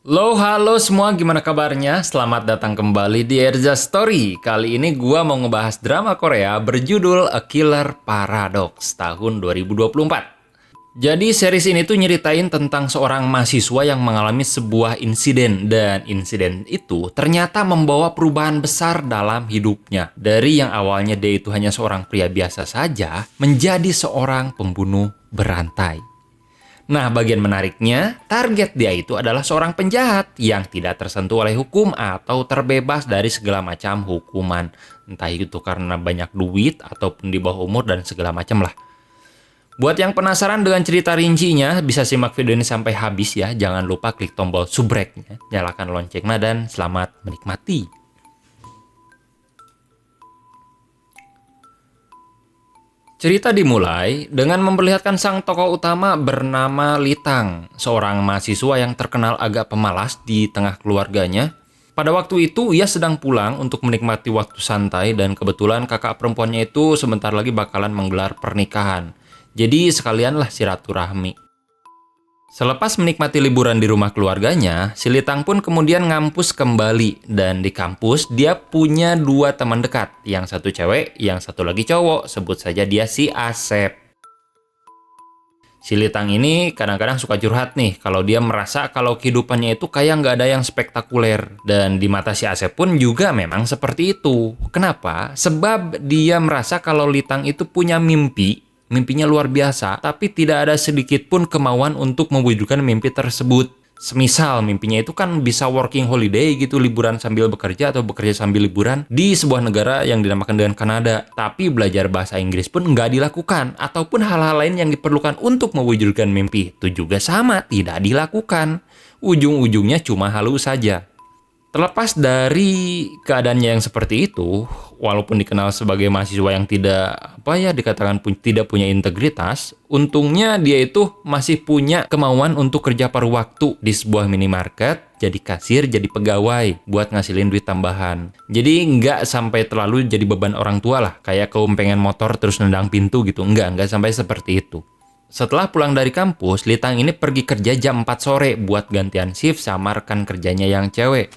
Halo semua, gimana kabarnya? Selamat datang kembali di Erza Story. Kali ini gua mau ngebahas drama Korea berjudul A Killer Paradox tahun 2024. Jadi series ini tuh nyeritain tentang seorang mahasiswa yang mengalami sebuah insiden, dan insiden itu ternyata membawa perubahan besar dalam hidupnya. Dari yang awalnya dia itu hanya seorang pria biasa saja, menjadi seorang pembunuh berantai. Nah, bagian menariknya, target dia itu adalah seorang penjahat yang tidak tersentuh oleh hukum atau terbebas dari segala macam hukuman. Entah itu karena banyak duit ataupun di bawah umur dan segala macam lah. Buat yang penasaran dengan cerita rincinya, bisa simak video ini sampai habis ya. Jangan lupa klik tombol subrek-nya, nyalakan loncengnya, dan selamat menikmati. Cerita dimulai dengan memperlihatkan sang tokoh utama bernama Litang, seorang mahasiswa yang terkenal agak pemalas di tengah keluarganya. Pada waktu itu, ia sedang pulang untuk menikmati waktu santai dan kebetulan kakak perempuannya itu sebentar lagi bakalan menggelar pernikahan. Jadi sekalianlah silaturahmi. Selepas menikmati liburan di rumah keluarganya, si Litang pun kemudian ngampus kembali. Dan di kampus, dia punya dua teman dekat. Yang satu cewek, yang satu lagi cowok. Sebut saja dia si Asep. Si Litang ini kadang-kadang suka curhat nih, kalau dia merasa kalau kehidupannya itu kayak nggak ada yang spektakuler. Dan di mata si Asep pun juga memang seperti itu. Kenapa? Sebab dia merasa kalau Litang itu punya mimpi. Mimpinya luar biasa, tapi tidak ada sedikit pun kemauan untuk mewujudkan mimpi tersebut. Semisal mimpinya itu kan bisa working holiday gitu, liburan sambil bekerja atau bekerja sambil liburan di sebuah negara yang dinamakan dengan Kanada. Tapi belajar bahasa Inggris pun nggak dilakukan, ataupun hal-hal lain yang diperlukan untuk mewujudkan mimpi itu juga sama, tidak dilakukan. Ujung-ujungnya cuma halus saja. Terlepas dari keadaannya yang seperti itu, walaupun dikenal sebagai mahasiswa yang dikatakan tidak punya integritas, untungnya dia itu masih punya kemauan untuk kerja paruh waktu di sebuah minimarket, jadi kasir, jadi pegawai, buat ngasilin duit tambahan. Jadi nggak sampai terlalu jadi beban orang tua lah, kayak kaum pengen motor terus nendang pintu gitu, nggak sampai seperti itu. Setelah pulang dari kampus, Litang ini pergi kerja jam 4 sore buat gantian shift sama rekan kerjanya yang cewek.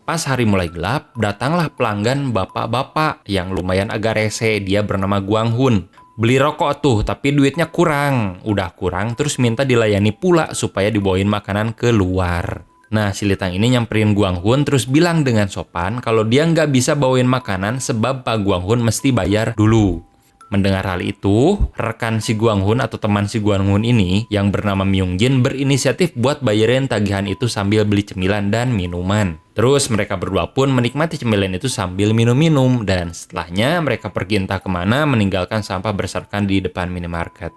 Pas hari mulai gelap, datanglah pelanggan bapak-bapak yang lumayan agak rese. Dia bernama Guang Hun. Beli rokok tuh, tapi duitnya kurang. Udah kurang, terus minta dilayani pula supaya dibawain makanan keluar. Nah, si Litang ini nyamperin Guang Hun terus bilang dengan sopan kalau dia nggak bisa bawain makanan sebab Pak Guang Hun mesti bayar dulu. Mendengar hal itu, rekan si Guang Hun atau teman si Guang Hun ini yang bernama Myung Jin berinisiatif buat bayarin tagihan itu sambil beli cemilan dan minuman. Terus mereka berdua pun menikmati cemilan itu sambil minum-minum, dan setelahnya mereka pergi entah kemana meninggalkan sampah berserakan di depan minimarket.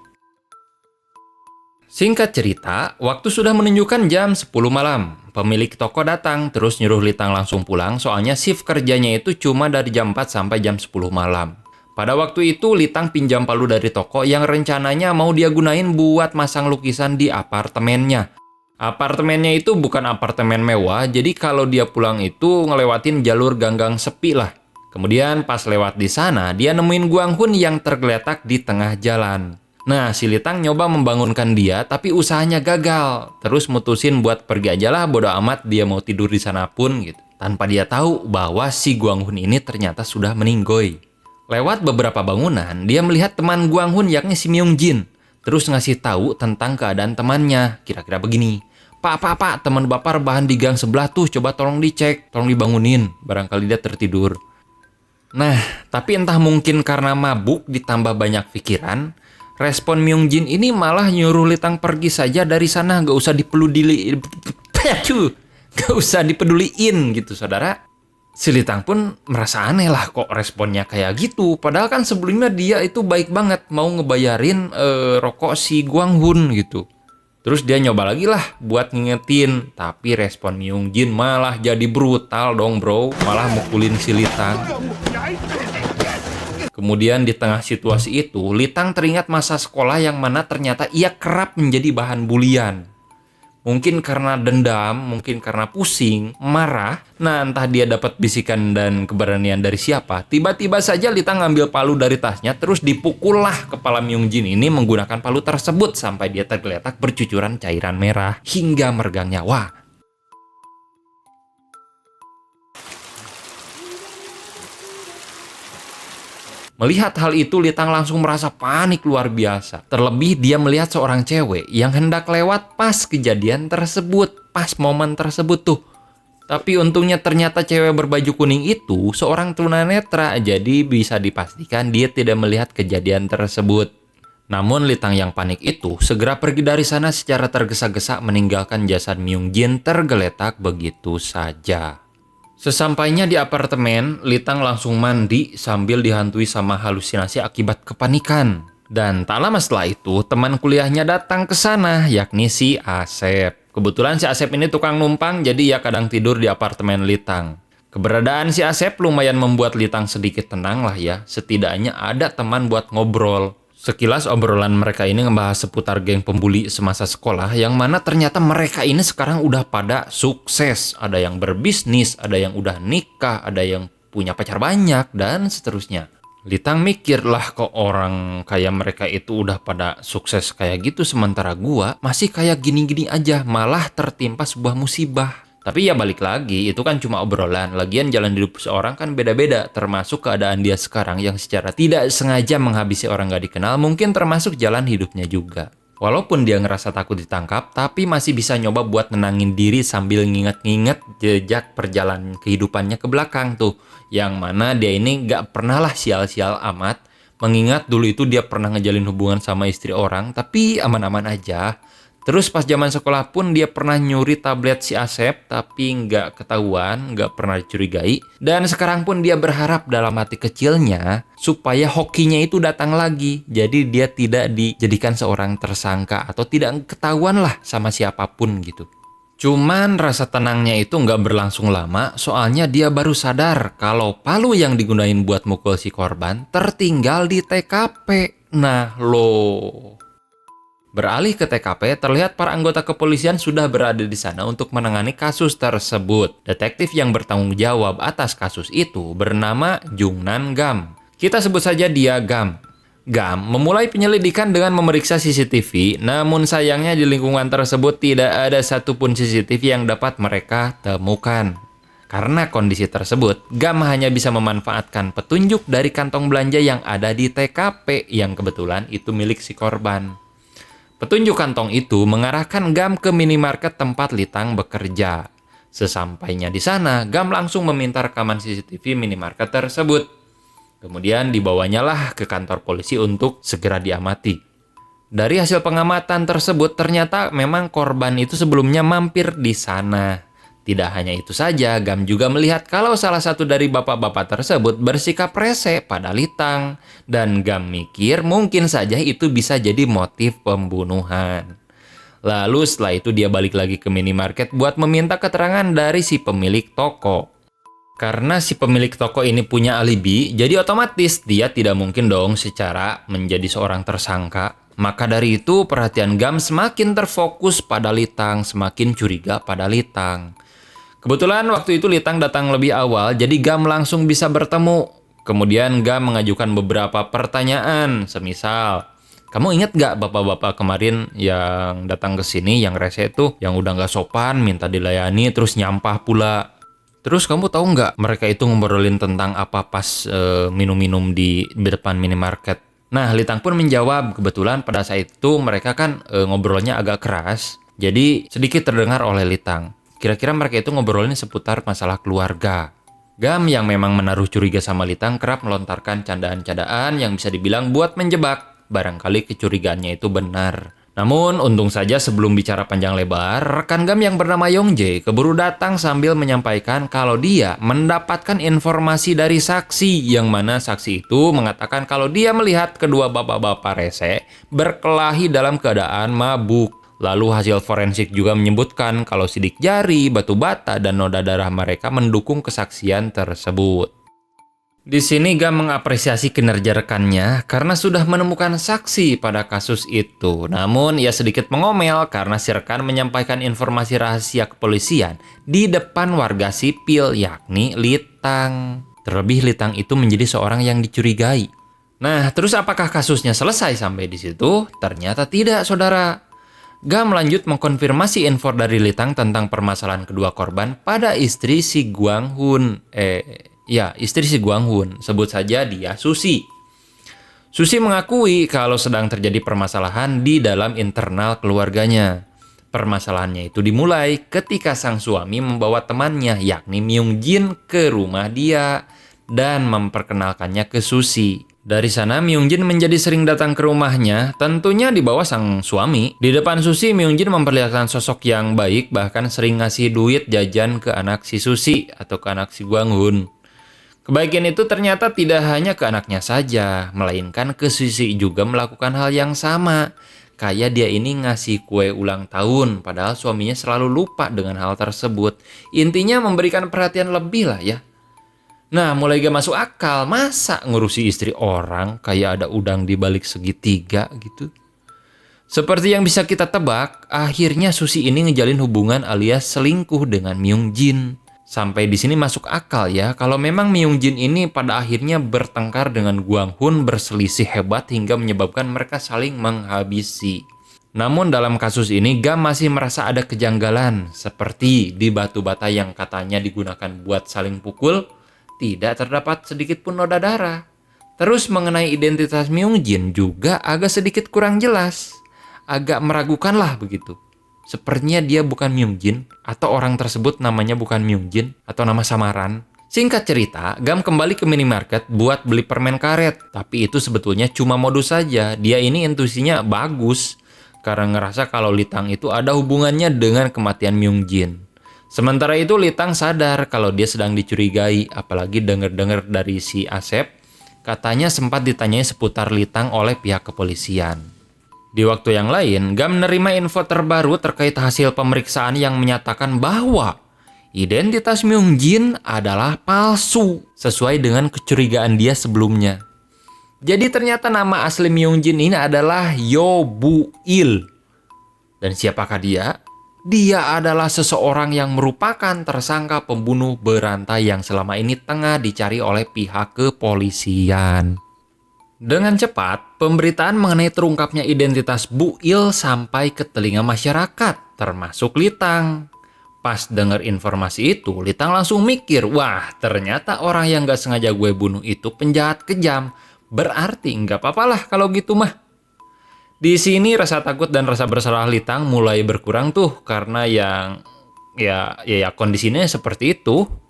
Singkat cerita, waktu sudah menunjukkan jam 10 malam. Pemilik toko datang terus nyuruh Litang langsung pulang, soalnya shift kerjanya itu cuma dari jam 4 sampai jam 10 malam. Pada waktu itu, Litang pinjam palu dari toko yang rencananya mau dia gunain buat masang lukisan di apartemennya. Apartemennya itu bukan apartemen mewah, jadi kalau dia pulang itu ngelewatin jalur ganggang sepi lah. Kemudian pas lewat di sana, dia nemuin Guang Hun yang tergeletak di tengah jalan. Nah, si Litang nyoba membangunkan dia, tapi usahanya gagal. Terus mutusin buat pergi aja lah, bodo amat dia mau tidur di sana pun gitu. Tanpa dia tahu bahwa si Guang Hun ini ternyata sudah meninggoy. Lewat beberapa bangunan, dia melihat teman Guang Hun yakni si Myung Jin. Terus ngasih tahu tentang keadaan temannya. Kira-kira begini. Pak, teman bapak rebahan di gang sebelah tuh. Coba tolong dicek, tolong dibangunin. Barangkali dia tertidur. Nah, tapi entah mungkin karena mabuk ditambah banyak pikiran, respon Myung Jin ini malah nyuruh Litang pergi saja dari sana. Gak usah dipeduliin gitu, saudara. Si Litang pun merasa aneh lah kok responnya kayak gitu. Padahal kan sebelumnya dia itu baik banget mau ngebayarin rokok si Guang Hun gitu. Terus dia nyoba lagi lah buat ngingetin. Tapi respon Myung Jin malah jadi brutal dong bro. Malah mukulin si Litang. Kemudian di tengah situasi itu, Litang teringat masa sekolah yang mana ternyata ia kerap menjadi bahan bulian. Mungkin karena dendam, mungkin karena pusing, marah. Nah, entah dia dapat bisikan dan keberanian dari siapa. Tiba-tiba saja Litang ngambil palu dari tasnya, terus dipukullah kepala Myungjin ini menggunakan palu tersebut sampai dia tergeletak bercucuran cairan merah hingga meregang nyawa. Melihat hal itu, Litang langsung merasa panik luar biasa. Terlebih dia melihat seorang cewek yang hendak lewat pas kejadian tersebut, pas momen tersebut tuh. Tapi untungnya ternyata cewek berbaju kuning itu seorang tunanetra, jadi bisa dipastikan dia tidak melihat kejadian tersebut. Namun Litang yang panik itu segera pergi dari sana secara tergesa-gesa meninggalkan jasad Myungjin tergeletak begitu saja. Sesampainya di apartemen, Litang langsung mandi sambil dihantui sama halusinasi akibat kepanikan. Dan tak lama setelah itu, teman kuliahnya datang ke sana, yakni si Asep. Kebetulan si Asep ini tukang numpang, jadi ia kadang tidur di apartemen Litang. Keberadaan si Asep lumayan membuat Litang sedikit tenang lah ya, setidaknya ada teman buat ngobrol. Sekilas obrolan mereka ini ngebahas seputar geng pembuli semasa sekolah yang mana ternyata mereka ini sekarang udah pada sukses. Ada yang berbisnis, ada yang udah nikah, ada yang punya pacar banyak, dan seterusnya. Litang mikir lah kok orang kayak mereka itu udah pada sukses kayak gitu sementara gua masih kayak gini-gini aja malah tertimpa sebuah musibah. Tapi ya balik lagi, itu kan cuma obrolan. Lagian jalan hidup seorang kan beda-beda, termasuk keadaan dia sekarang yang secara tidak sengaja menghabisi orang gak dikenal, mungkin termasuk jalan hidupnya juga. Walaupun dia ngerasa takut ditangkap, tapi masih bisa nyoba buat nenangin diri sambil nginget-nginget jejak perjalanan kehidupannya ke belakang tuh. Yang mana dia ini gak pernah lah sial-sial amat, mengingat dulu itu dia pernah ngejalin hubungan sama istri orang, tapi aman-aman aja. Terus pas zaman sekolah pun dia pernah nyuri tablet si Asep, tapi nggak ketahuan, nggak pernah dicurigai. Dan sekarang pun dia berharap dalam hati kecilnya supaya hokinya itu datang lagi. Jadi dia tidak dijadikan seorang tersangka atau tidak ketahuan lah sama siapapun gitu. Cuman rasa tenangnya itu nggak berlangsung lama, soalnya dia baru sadar kalau palu yang digunain buat mukul si korban tertinggal di TKP. Nah loh. Beralih ke TKP, terlihat para anggota kepolisian sudah berada di sana untuk menangani kasus tersebut. Detektif yang bertanggung jawab atas kasus itu bernama Jungnan Gam. Kita sebut saja dia Gam. Gam memulai penyelidikan dengan memeriksa CCTV, namun sayangnya di lingkungan tersebut tidak ada satupun CCTV yang dapat mereka temukan. Karena kondisi tersebut, Gam hanya bisa memanfaatkan petunjuk dari kantong belanja yang ada di TKP yang kebetulan itu milik si korban. Petunjuk kantong itu mengarahkan Gam ke minimarket tempat Litang bekerja. Sesampainya di sana, Gam langsung meminta rekaman CCTV minimarket tersebut. Kemudian dibawanya lah ke kantor polisi untuk segera diamati. Dari hasil pengamatan tersebut, ternyata memang korban itu sebelumnya mampir di sana. Tidak hanya itu saja, Gam juga melihat kalau salah satu dari bapak-bapak tersebut bersikap rese pada Litang. Dan Gam mikir mungkin saja itu bisa jadi motif pembunuhan. Lalu setelah itu dia balik lagi ke minimarket buat meminta keterangan dari si pemilik toko. Karena si pemilik toko ini punya alibi, jadi otomatis dia tidak mungkin dong secara menjadi seorang tersangka. Maka dari itu perhatian Gam semakin terfokus pada Litang, semakin curiga pada Litang. Kebetulan waktu itu Litang datang lebih awal, jadi Gam langsung bisa bertemu. Kemudian Gam mengajukan beberapa pertanyaan, semisal, kamu ingat gak bapak-bapak kemarin yang datang ke sini, yang rese itu, yang udah gak sopan, minta dilayani, terus nyampah pula. Terus kamu tahu nggak mereka itu ngobrolin tentang apa pas minum-minum di depan minimarket? Nah, Litang pun menjawab, kebetulan pada saat itu mereka kan ngobrolnya agak keras, jadi sedikit terdengar oleh Litang. Kira-kira mereka itu ngobrolin seputar masalah keluarga. Gam yang memang menaruh curiga sama Litang kerap melontarkan candaan-candaan yang bisa dibilang buat menjebak. Barangkali kecurigaannya itu benar. Namun, untung saja sebelum bicara panjang lebar, rekan Gam yang bernama Yongjae keburu datang sambil menyampaikan kalau dia mendapatkan informasi dari saksi, yang mana saksi itu mengatakan kalau dia melihat kedua bapak-bapak rese berkelahi dalam keadaan mabuk. Lalu hasil forensik juga menyebutkan kalau sidik jari, batu bata, dan noda darah mereka mendukung kesaksian tersebut. Di sini Gam mengapresiasi kinerja rekannya karena sudah menemukan saksi pada kasus itu. Namun ia sedikit mengomel karena si rekan menyampaikan informasi rahasia kepolisian di depan warga sipil, yakni Litang. Terlebih Litang itu menjadi seorang yang dicurigai. Nah, terus apakah kasusnya selesai sampai di situ? Ternyata tidak, saudara. Gam lanjut mengkonfirmasi info dari Litang tentang permasalahan kedua korban pada istri si Guanghun. Istri si Guanghun, sebut saja dia Susi. Susi mengakui kalau sedang terjadi permasalahan di dalam internal keluarganya. Permasalahannya itu dimulai ketika sang suami membawa temannya, yakni Myung Jin, ke rumah dia dan memperkenalkannya ke Susi. Dari sana Myung Jin menjadi sering datang ke rumahnya, tentunya di bawah sang suami. Di depan Susi, Myung Jin memperlihatkan sosok yang baik, bahkan sering ngasih duit jajan ke anak si Susi atau ke anak si Guanghun. Kebaikan itu ternyata tidak hanya ke anaknya saja, melainkan ke Susi juga melakukan hal yang sama. Kayak dia ini ngasih kue ulang tahun, padahal suaminya selalu lupa dengan hal tersebut. Intinya memberikan perhatian lebih lah ya. Nah, mulai gak masuk akal, masa ngurusi istri orang kayak ada udang di balik segitiga gitu. Seperti yang bisa kita tebak, akhirnya Susi ini ngejalin hubungan alias selingkuh dengan Myung Jin. Sampai di sini masuk akal ya, kalau memang Myung Jin ini pada akhirnya bertengkar dengan Guanghun, berselisih hebat hingga menyebabkan mereka saling menghabisi. Namun dalam kasus ini Gam masih merasa ada kejanggalan, seperti di batu bata yang katanya digunakan buat saling pukul, tidak terdapat sedikit pun noda darah. Terus mengenai identitas Myung Jin juga agak sedikit kurang jelas, agak meragukan lah begitu. Sepertinya dia bukan Myung Jin, atau orang tersebut namanya bukan Myung Jin, atau nama samaran. Singkat cerita, Gam kembali ke minimarket buat beli permen karet. Tapi itu sebetulnya cuma modus saja. Dia ini intuisinya bagus, karena ngerasa kalau Litang itu ada hubungannya dengan kematian Myung Jin. Sementara itu Litang sadar kalau dia sedang dicurigai, apalagi dengar-dengar dari si Asep, katanya sempat ditanyai seputar Litang oleh pihak kepolisian. Di waktu yang lain, Gam menerima info terbaru terkait hasil pemeriksaan yang menyatakan bahwa identitas Myung Jin adalah palsu, sesuai dengan kecurigaan dia sebelumnya. Jadi ternyata nama asli Myung Jin ini adalah Yo Bu Il. Dan siapakah dia? Dia adalah seseorang yang merupakan tersangka pembunuh berantai yang selama ini tengah dicari oleh pihak kepolisian. Dengan cepat, pemberitaan mengenai terungkapnya identitas Bu Il sampai ke telinga masyarakat, termasuk Litang. Pas dengar informasi itu, Litang langsung mikir, wah ternyata orang yang gak sengaja gue bunuh itu penjahat kejam. Berarti nggak apa-apalah kalau gitu mah. Di sini rasa takut dan rasa bersalah Litang mulai berkurang tuh, karena kondisinya seperti itu.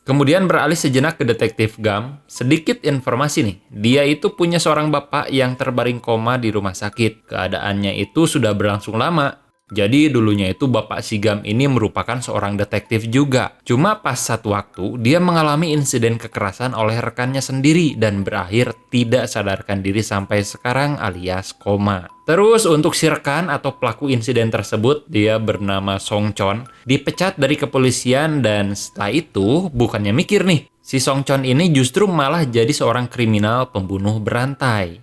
Kemudian beralih sejenak ke detektif Gam. Sedikit informasi nih, dia itu punya seorang bapak yang terbaring koma di rumah sakit. Keadaannya itu sudah berlangsung lama. Jadi dulunya itu bapak si Gam ini merupakan seorang detektif juga. Cuma pas satu waktu, dia mengalami insiden kekerasan oleh rekannya sendiri dan berakhir tidak sadarkan diri sampai sekarang alias koma. Terus untuk si rekan atau pelaku insiden tersebut, dia bernama Song Chon, dipecat dari kepolisian dan setelah itu bukannya mikir nih, si Song Chon ini justru malah jadi seorang kriminal pembunuh berantai.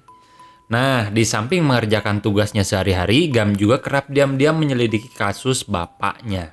Nah, di samping mengerjakan tugasnya sehari-hari, Gam juga kerap diam-diam menyelidiki kasus bapaknya.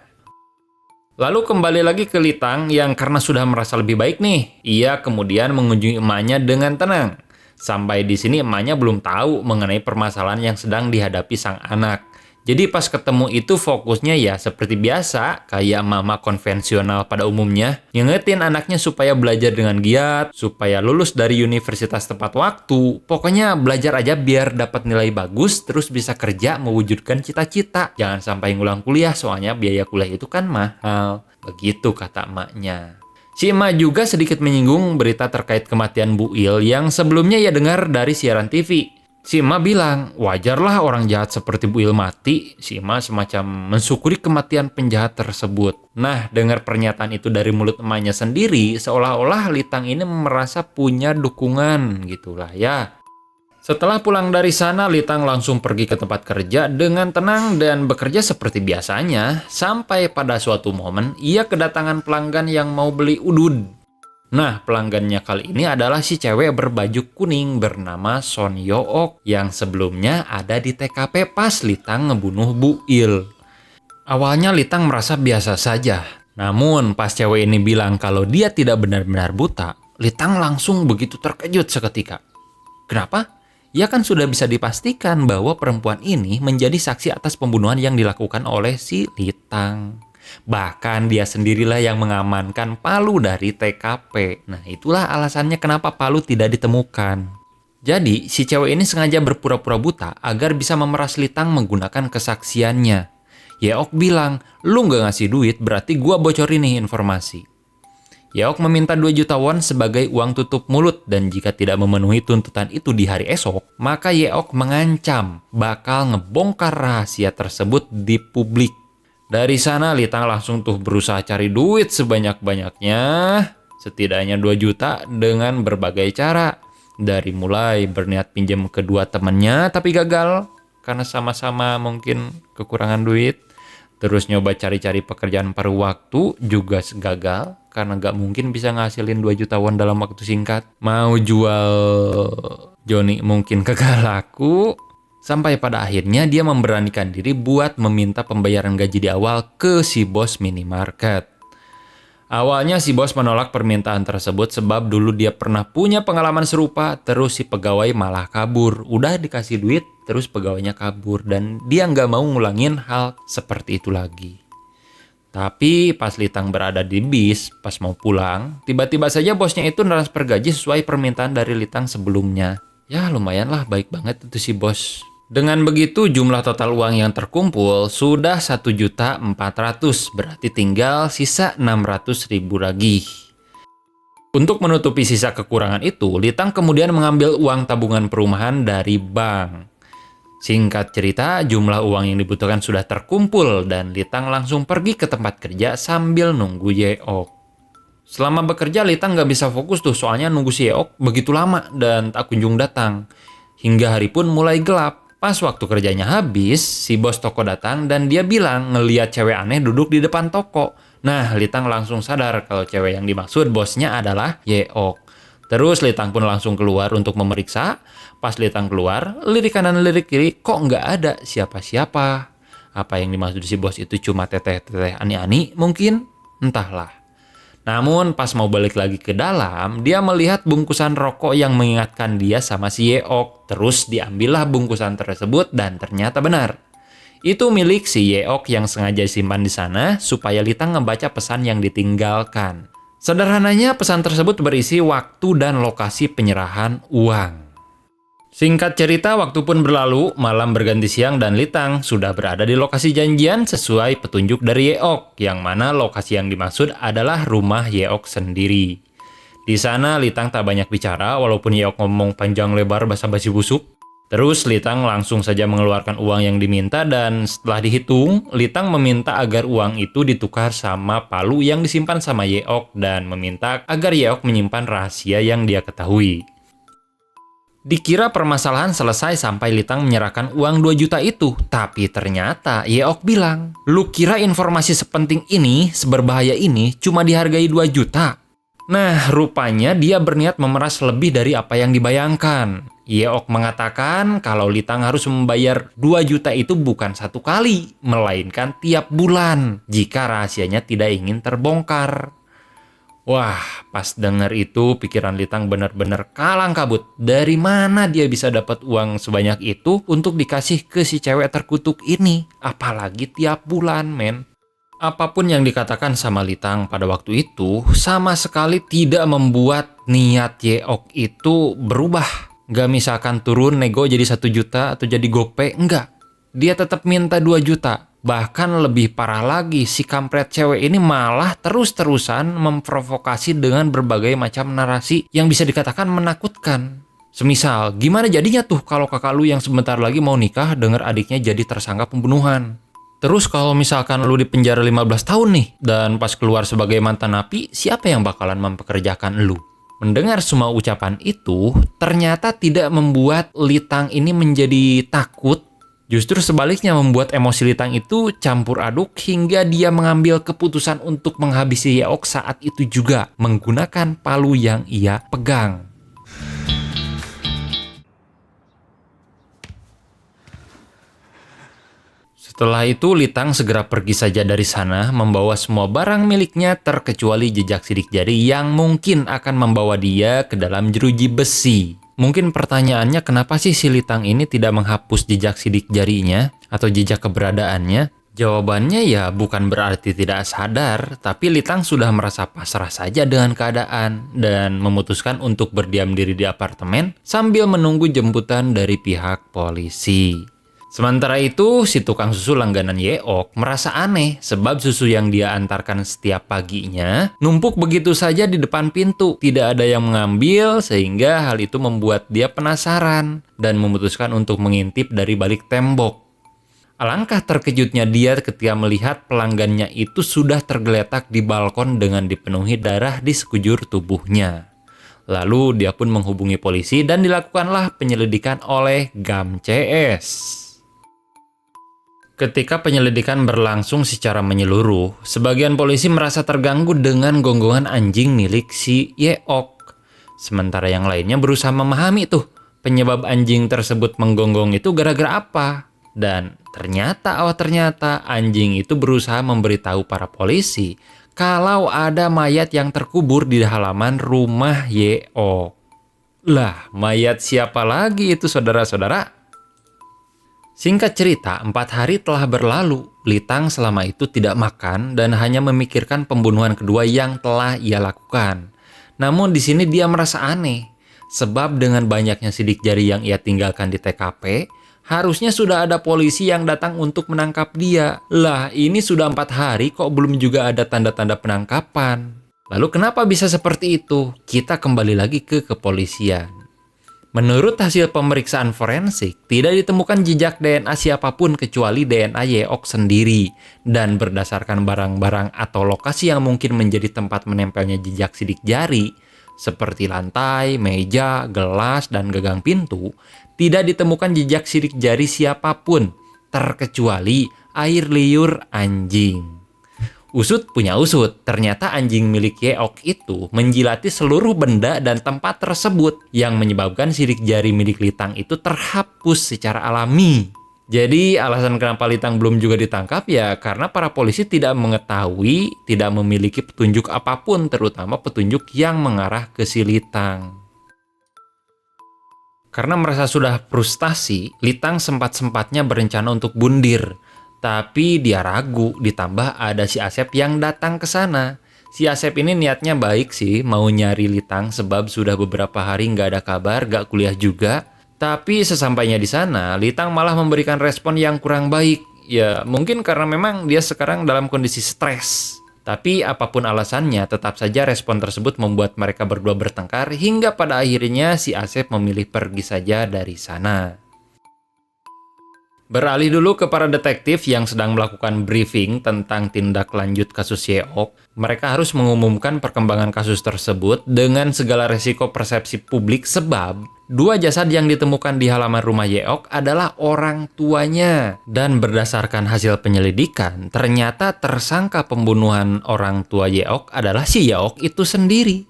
Lalu kembali lagi ke Litang yang karena sudah merasa lebih baik nih, ia kemudian mengunjungi emaknya dengan tenang. Sampai di sini emaknya belum tahu mengenai permasalahan yang sedang dihadapi sang anak. Jadi pas ketemu itu fokusnya ya seperti biasa, kayak mama konvensional pada umumnya, ngingetin anaknya supaya belajar dengan giat, supaya lulus dari universitas tepat waktu. Pokoknya belajar aja biar dapat nilai bagus, terus bisa kerja mewujudkan cita-cita. Jangan sampai ngulang kuliah, soalnya biaya kuliah itu kan mahal. Begitu kata emaknya. Si emak juga sedikit menyinggung berita terkait kematian Bu Il yang sebelumnya ia dengar dari siaran TV. Si emak bilang, wajarlah orang jahat seperti Bu Il mati. Si emak semacam mensyukuri kematian penjahat tersebut. Nah, dengar pernyataan itu dari mulut emaknya sendiri, seolah-olah Litang ini merasa punya dukungan gitulah ya. Setelah pulang dari sana, Litang langsung pergi ke tempat kerja dengan tenang dan bekerja seperti biasanya. Sampai pada suatu momen, ia kedatangan pelanggan yang mau beli udud. Nah, pelanggannya kali ini adalah si cewek berbaju kuning bernama Son Yo-ok yang sebelumnya ada di TKP pas Litang ngebunuh Bu Il. Awalnya Litang merasa biasa saja. Namun pas cewek ini bilang kalau dia tidak benar-benar buta, Litang langsung begitu terkejut seketika. Kenapa? Ya kan sudah bisa dipastikan bahwa perempuan ini menjadi saksi atas pembunuhan yang dilakukan oleh si Litang. Bahkan dia sendirilah yang mengamankan Palu dari TKP. Nah, itulah alasannya kenapa Palu tidak ditemukan. Jadi, si cewek ini sengaja berpura-pura buta agar bisa memeras Litang menggunakan kesaksiannya. Yeok bilang, lu nggak ngasih duit berarti gua bocorin nih informasi. Yeok meminta 2 juta won sebagai uang tutup mulut dan jika tidak memenuhi tuntutan itu di hari esok, maka Yeok mengancam bakal ngebongkar rahasia tersebut di publik. Dari sana Litang langsung tuh berusaha cari duit sebanyak-banyaknya, setidaknya 2 juta dengan berbagai cara. Dari mulai berniat pinjam ke 2 temannya tapi gagal karena sama-sama mungkin kekurangan duit. Terus nyoba cari-cari pekerjaan paruh waktu juga gagal karena gak mungkin bisa ngasilin 2 juta won dalam waktu singkat. Mau jual Joni mungkin gagal laku. Sampai pada akhirnya dia memberanikan diri buat meminta pembayaran gaji di awal ke si bos minimarket. Awalnya si bos menolak permintaan tersebut sebab dulu dia pernah punya pengalaman serupa, terus si pegawai malah kabur. Udah dikasih duit, terus pegawainya kabur dan dia nggak mau ngulangin hal seperti itu lagi. Tapi pas Litang berada di bis, pas mau pulang, tiba-tiba saja bosnya itu transfer gaji sesuai permintaan dari Litang sebelumnya. Ya lumayan lah, baik banget itu si bos. Dengan begitu jumlah total uang yang terkumpul sudah 1.400.000, berarti tinggal sisa 600.000 lagi. Untuk menutupi sisa kekurangan itu, Litang kemudian mengambil uang tabungan perumahan dari bank. Singkat cerita, jumlah uang yang dibutuhkan sudah terkumpul dan Litang langsung pergi ke tempat kerja sambil nunggu Yeok. Selama bekerja, Litang nggak bisa fokus tuh soalnya nunggu si Yeok begitu lama dan tak kunjung datang. Hingga hari pun mulai gelap. Pas waktu kerjanya habis, si bos toko datang dan dia bilang ngeliat cewek aneh duduk di depan toko. Nah, Litang langsung sadar kalau cewek yang dimaksud bosnya adalah Yeok. Terus Litang pun langsung keluar untuk memeriksa. Pas Litang keluar, lirik kanan lirik kiri kok nggak ada siapa-siapa. Apa yang dimaksud si bos itu cuma teteh-teteh ani-ani mungkin? Entahlah. Namun pas mau balik lagi ke dalam, dia melihat bungkusan rokok yang mengingatkan dia sama si Yeok. Terus diambillah bungkusan tersebut dan ternyata benar. Itu milik si Yeok yang sengaja simpan di sana supaya Litang ngebaca pesan yang ditinggalkan. Sederhananya pesan tersebut berisi waktu dan lokasi penyerahan uang. Singkat cerita, waktu pun berlalu, malam berganti siang dan Litang sudah berada di lokasi janjian sesuai petunjuk dari Yeok, yang mana lokasi yang dimaksud adalah rumah Yeok sendiri. Di sana Litang tak banyak bicara walaupun Yeok ngomong panjang lebar basa-basi busuk. Terus Litang langsung saja mengeluarkan uang yang diminta dan setelah dihitung, Litang meminta agar uang itu ditukar sama palu yang disimpan sama Yeok dan meminta agar Yeok menyimpan rahasia yang dia ketahui. Dikira permasalahan selesai sampai Litang menyerahkan uang 2 juta itu. Tapi ternyata Yeok bilang, lu kira informasi sepenting ini, seberbahaya ini, cuma dihargai 2 juta? Nah, rupanya dia berniat memeras lebih dari apa yang dibayangkan. Yeok mengatakan kalau Litang harus membayar 2 juta itu bukan satu kali, melainkan tiap bulan, jika rahasianya tidak ingin terbongkar. Wah, pas denger itu pikiran Litang benar-benar kalang kabut. Dari mana dia bisa dapat uang sebanyak itu untuk dikasih ke si cewek terkutuk ini? Apalagi tiap bulan, men. Apapun yang dikatakan sama Litang pada waktu itu, sama sekali tidak membuat niat Yeok itu berubah. Gak misalkan turun nego jadi 1 juta atau jadi gope, enggak. Dia tetap minta 2 juta. Bahkan lebih parah lagi, si kampret cewek ini malah terus-terusan memprovokasi dengan berbagai macam narasi yang bisa dikatakan menakutkan. Semisal, gimana jadinya tuh kalau kakak lu yang sebentar lagi mau nikah dengar adiknya jadi tersangka pembunuhan? Terus kalau misalkan lu dipenjara 15 tahun nih, dan pas keluar sebagai mantan napi, siapa yang bakalan mempekerjakan lu? Mendengar semua ucapan itu, ternyata tidak membuat Litang ini menjadi takut. Justru sebaliknya membuat emosi Litang itu campur aduk hingga dia mengambil keputusan untuk menghabisi Yeok saat itu juga menggunakan palu yang ia pegang. Setelah itu Litang segera pergi saja dari sana membawa semua barang miliknya terkecuali jejak sidik jari yang mungkin akan membawa dia ke dalam jeruji besi. Mungkin pertanyaannya kenapa sih si Litang ini tidak menghapus jejak sidik jarinya atau jejak keberadaannya? Jawabannya ya bukan berarti tidak sadar, tapi Litang sudah merasa pasrah saja dengan keadaan dan memutuskan untuk berdiam diri di apartemen sambil menunggu jemputan dari pihak polisi. Sementara itu, si tukang susu langganan Yeok merasa aneh sebab susu yang dia antarkan setiap paginya numpuk begitu saja di depan pintu. Tidak ada yang mengambil sehingga hal itu membuat dia penasaran dan memutuskan untuk mengintip dari balik tembok. Alangkah terkejutnya dia ketika melihat pelanggannya itu sudah tergeletak di balkon dengan dipenuhi darah di sekujur tubuhnya. Lalu dia pun menghubungi polisi dan dilakukanlah penyelidikan oleh GAM CS. Ketika penyelidikan berlangsung secara menyeluruh, sebagian polisi merasa terganggu dengan gonggongan anjing milik si Yeok. Sementara yang lainnya berusaha memahami tuh penyebab anjing tersebut menggonggong itu gara-gara apa. Dan ternyata anjing itu berusaha memberitahu para polisi kalau ada mayat yang terkubur di halaman rumah Yeok. Lah, mayat siapa lagi itu saudara-saudara? Singkat cerita, 4 hari telah berlalu. Litang selama itu tidak makan dan hanya memikirkan pembunuhan kedua yang telah ia lakukan. Namun di sini dia merasa aneh, sebab dengan banyaknya sidik jari yang ia tinggalkan di TKP, harusnya sudah ada polisi yang datang untuk menangkap dia. Lah, ini sudah 4 hari kok belum juga ada tanda-tanda penangkapan. Lalu kenapa bisa seperti itu? Kita kembali lagi ke kepolisian. Menurut hasil pemeriksaan forensik, tidak ditemukan jejak DNA siapapun kecuali DNA Yeok sendiri. Dan berdasarkan barang-barang atau lokasi yang mungkin menjadi tempat menempelnya jejak sidik jari, seperti lantai, meja, gelas, dan gagang pintu, tidak ditemukan jejak sidik jari siapapun, terkecuali air liur anjing. Usut punya usut, ternyata anjing milik Yeok itu menjilati seluruh benda dan tempat tersebut yang menyebabkan sidik jari milik Litang itu terhapus secara alami. Jadi alasan kenapa Litang belum juga ditangkap ya karena para polisi tidak mengetahui, tidak memiliki petunjuk apapun terutama petunjuk yang mengarah ke si Litang. Karena merasa sudah frustasi, Litang sempat-sempatnya berencana untuk bundir. Tapi dia ragu, ditambah ada si Asep yang datang ke sana. Si Asep ini niatnya baik sih, mau nyari Litang sebab sudah beberapa hari nggak ada kabar, nggak kuliah juga. Tapi sesampainya di sana, Litang malah memberikan respon yang kurang baik. Ya mungkin karena memang dia sekarang dalam kondisi stres. Tapi apapun alasannya, tetap saja respon tersebut membuat mereka berdua bertengkar hingga pada akhirnya si Asep memilih pergi saja dari sana. Beralih dulu ke para detektif yang sedang melakukan briefing tentang tindak lanjut kasus Yeok. Mereka harus mengumumkan perkembangan kasus tersebut dengan segala resiko persepsi publik sebab 2 jasad yang ditemukan di halaman rumah Yeok adalah orang tuanya. Dan berdasarkan hasil penyelidikan, ternyata tersangka pembunuhan orang tua Yeok adalah si Yeok itu sendiri.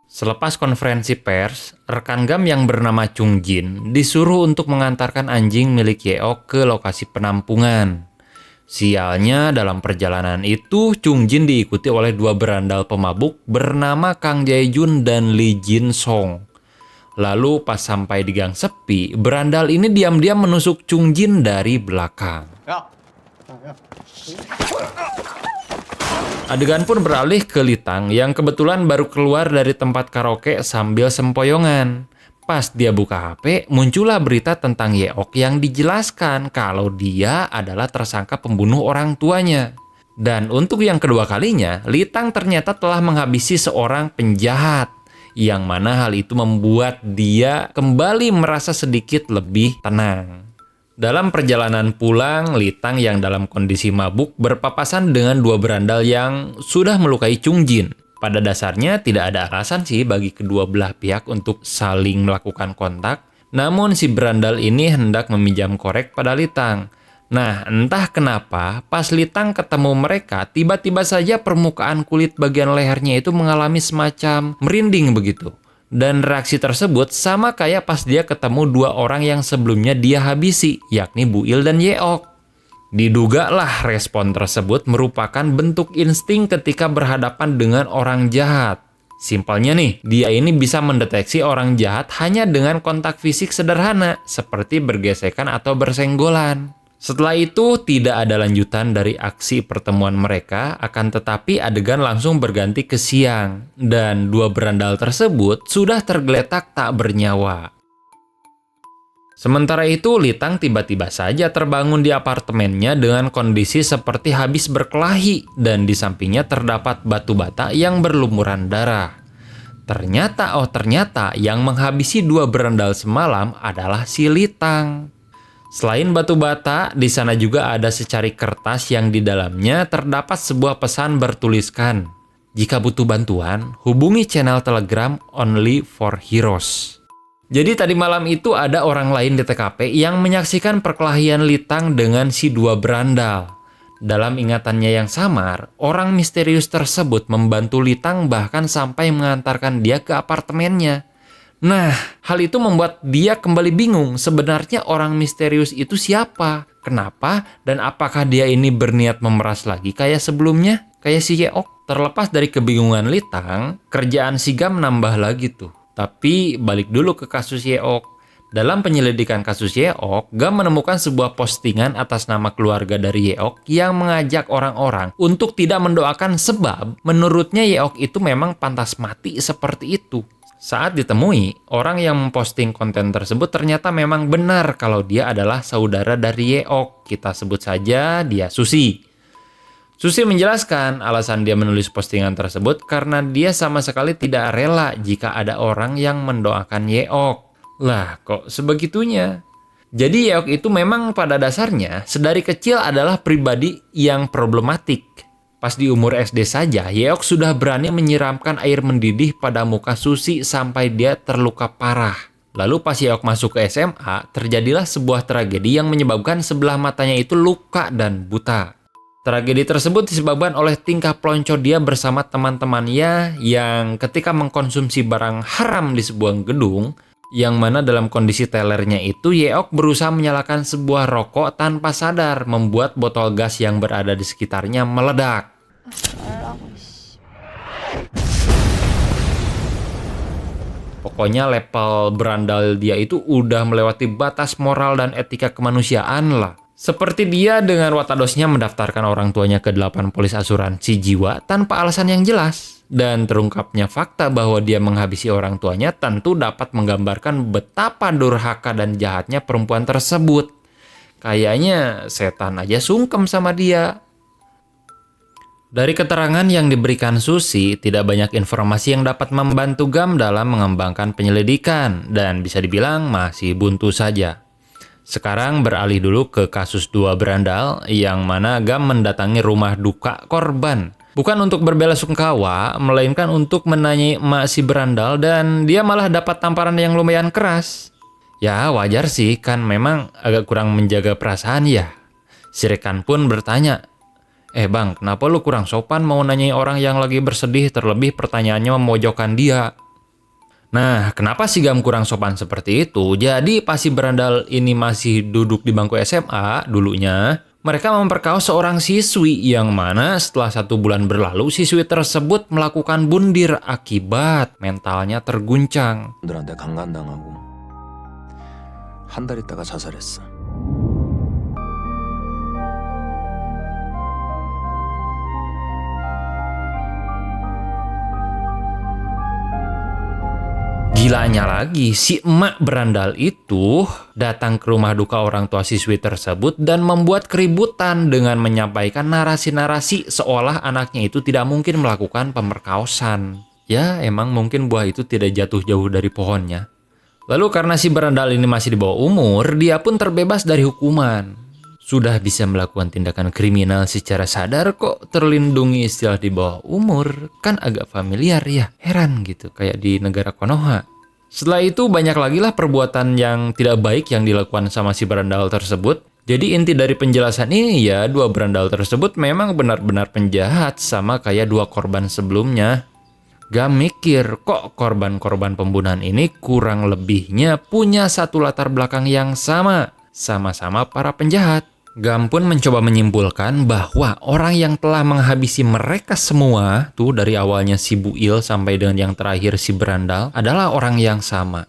Selepas konferensi pers, rekan GAM yang bernama Chung Jin disuruh untuk mengantarkan anjing milik Yeok ke lokasi penampungan. Sialnya dalam perjalanan itu, Chung Jin diikuti oleh 2 berandal pemabuk bernama Kang Jae-jun dan Lee Jin Song. Lalu pas sampai di gang sepi, berandal ini diam-diam menusuk Chung Jin dari belakang. Adegan pun beralih ke Litang yang kebetulan baru keluar dari tempat karaoke sambil sempoyongan. Pas dia buka HP, muncullah berita tentang Yeok yang dijelaskan kalau dia adalah tersangka pembunuh orang tuanya. Dan untuk yang kedua kalinya, Litang ternyata telah menghabisi seorang penjahat. Yang mana hal itu membuat dia kembali merasa sedikit lebih tenang. Dalam perjalanan pulang, Litang yang dalam kondisi mabuk berpapasan dengan 2 berandal yang sudah melukai Chung Jin. Pada dasarnya tidak ada alasan sih bagi kedua belah pihak untuk saling melakukan kontak. Namun si berandal ini hendak meminjam korek pada Litang. Nah, entah kenapa pas Litang ketemu mereka, tiba-tiba saja permukaan kulit bagian lehernya itu mengalami semacam merinding begitu. Dan reaksi tersebut sama kayak pas dia ketemu dua orang yang sebelumnya dia habisi, yakni Buil dan Yeok. Diduga lah respon tersebut merupakan bentuk insting ketika berhadapan dengan orang jahat. Simpelnya nih, dia ini bisa mendeteksi orang jahat hanya dengan kontak fisik sederhana, seperti bergesekan atau bersenggolan. Setelah itu, tidak ada lanjutan dari aksi pertemuan mereka, akan tetapi adegan langsung berganti ke siang, dan dua berandal tersebut sudah tergeletak tak bernyawa. Sementara itu, Litang tiba-tiba saja terbangun di apartemennya dengan kondisi seperti habis berkelahi, dan di sampingnya terdapat batu bata yang berlumuran darah. Ternyata yang menghabisi dua berandal semalam adalah si Litang. Selain batu bata, di sana juga ada secari kertas yang di dalamnya terdapat sebuah pesan bertuliskan, "Jika butuh bantuan, hubungi channel Telegram Only for Heroes." Jadi tadi malam itu ada orang lain di TKP yang menyaksikan perkelahian Litang dengan si dua berandal. Dalam ingatannya yang samar, orang misterius tersebut membantu Litang bahkan sampai mengantarkan dia ke apartemennya. Nah, hal itu membuat dia kembali bingung sebenarnya orang misterius itu siapa, kenapa, dan apakah dia ini berniat memeras lagi kayak sebelumnya, kayak si Yeok. Terlepas dari kebingungan Litang, kerjaan si Gam nambah lagi tuh. Tapi balik dulu ke kasus Yeok. Dalam penyelidikan kasus Yeok, Gam menemukan sebuah postingan atas nama keluarga dari Yeok yang mengajak orang-orang untuk tidak mendoakan sebab menurutnya Yeok itu memang pantas mati seperti itu. Saat ditemui, orang yang memposting konten tersebut ternyata memang benar kalau dia adalah saudara dari Yeok. Kita sebut saja dia Susi. Susi menjelaskan alasan dia menulis postingan tersebut karena dia sama sekali tidak rela jika ada orang yang mendoakan Yeok. Lah, kok sebegitunya? Jadi Yeok itu memang pada dasarnya sedari kecil adalah pribadi yang problematik. Pas di umur SD saja, Yeok sudah berani menyiramkan air mendidih pada muka Susi sampai dia terluka parah. Lalu pas Yeok masuk ke SMA, terjadilah sebuah tragedi yang menyebabkan sebelah matanya itu luka dan buta. Tragedi tersebut disebabkan oleh tingkah pelonco dia bersama teman-temannya yang ketika mengkonsumsi barang haram di sebuah gedung, yang mana dalam kondisi telernya itu Yeok berusaha menyalakan sebuah rokok tanpa sadar, membuat botol gas yang berada di sekitarnya meledak. Pokoknya level berandal dia itu udah melewati batas moral dan etika kemanusiaan lah. Seperti dia dengan watadosnya mendaftarkan orang tuanya ke 8 polis asuransi jiwa tanpa alasan yang jelas. Dan terungkapnya fakta bahwa dia menghabisi orang tuanya tentu dapat menggambarkan betapa durhaka dan jahatnya perempuan tersebut. Kayaknya setan aja sungkem sama dia. Dari keterangan yang diberikan Susi, tidak banyak informasi yang dapat membantu Gam dalam mengembangkan penyelidikan, dan bisa dibilang masih buntu saja. Sekarang beralih dulu ke kasus dua berandal, yang mana Gam mendatangi rumah duka korban. Bukan untuk berbela-sungkawa, melainkan untuk menanyai emak si berandal, dan dia malah dapat tamparan yang lumayan keras. Ya wajar sih, kan memang agak kurang menjaga perasaan ya. Si rekan pun bertanya, Bang, kenapa lu kurang sopan mau nanyai orang yang lagi bersedih, terlebih pertanyaannya memojokkan dia?" Nah, kenapa si Gam kurang sopan seperti itu? Jadi pas si berandal ini masih duduk di bangku SMA dulunya, mereka memperkaos seorang siswi yang mana setelah 1 bulan berlalu siswi tersebut melakukan bundir akibat mentalnya terguncang. 들한테 강간당하고 한 달 있다가 자살했어. Gilanya lagi, si emak berandal itu datang ke rumah duka orang tua siswi tersebut dan membuat keributan dengan menyampaikan narasi-narasi seolah anaknya itu tidak mungkin melakukan pemerkosaan. Ya, emang mungkin buah itu tidak jatuh jauh dari pohonnya. Lalu karena si berandal ini masih di bawah umur, dia pun terbebas dari hukuman. Sudah bisa melakukan tindakan kriminal secara sadar kok terlindungi istilah di bawah umur. Kan agak familiar ya, heran gitu, kayak di negara Konoha. Setelah itu banyak lagi lah perbuatan yang tidak baik yang dilakukan sama si berandal tersebut. Jadi inti dari penjelasan ini ya, dua berandal tersebut memang benar-benar penjahat sama kayak dua korban sebelumnya. Gam mikir kok korban-korban pembunuhan ini kurang lebihnya punya satu latar belakang yang sama. Sama-sama para penjahat. Gam pun mencoba menyimpulkan bahwa orang yang telah menghabisi mereka semua, tuh dari awalnya si Buil sampai dengan yang terakhir si berandal, adalah orang yang sama.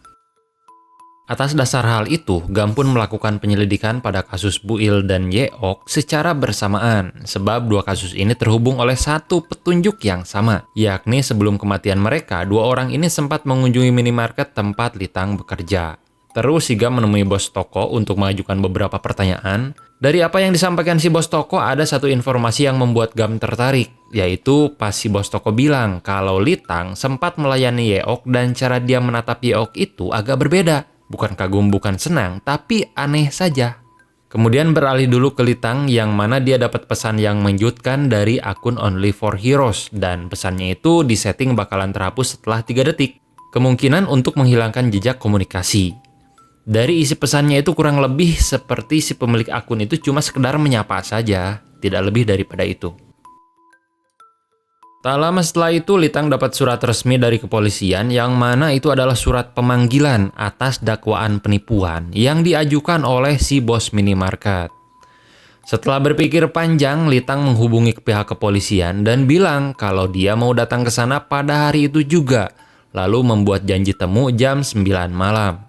Atas dasar hal itu, Gam pun melakukan penyelidikan pada kasus Buil dan Yeok secara bersamaan, sebab dua kasus ini terhubung oleh satu petunjuk yang sama, yakni sebelum kematian mereka, dua orang ini sempat mengunjungi minimarket tempat Litang bekerja. Terus si Gam menemui bos toko untuk mengajukan beberapa pertanyaan. Dari apa yang disampaikan si bos toko, ada satu informasi yang membuat Gam tertarik, yaitu pas si bos toko bilang kalau Litang sempat melayani Yeok dan cara dia menatap Yeok itu agak berbeda. Bukan kagum, bukan senang, tapi aneh saja. Kemudian beralih dulu ke Litang yang mana dia dapat pesan yang mengejutkan dari akun Only for Heroes, dan pesannya itu disetting bakalan terhapus setelah 3 detik. Kemungkinan untuk menghilangkan jejak komunikasi. Dari isi pesannya itu kurang lebih seperti si pemilik akun itu cuma sekedar menyapa saja, tidak lebih daripada itu. Tak lama setelah itu, Litang dapat surat resmi dari kepolisian yang mana itu adalah surat pemanggilan atas dakwaan penipuan yang diajukan oleh si bos minimarket. Setelah berpikir panjang, Litang menghubungi pihak kepolisian dan bilang kalau dia mau datang ke sana pada hari itu juga, lalu membuat janji temu jam 9 malam.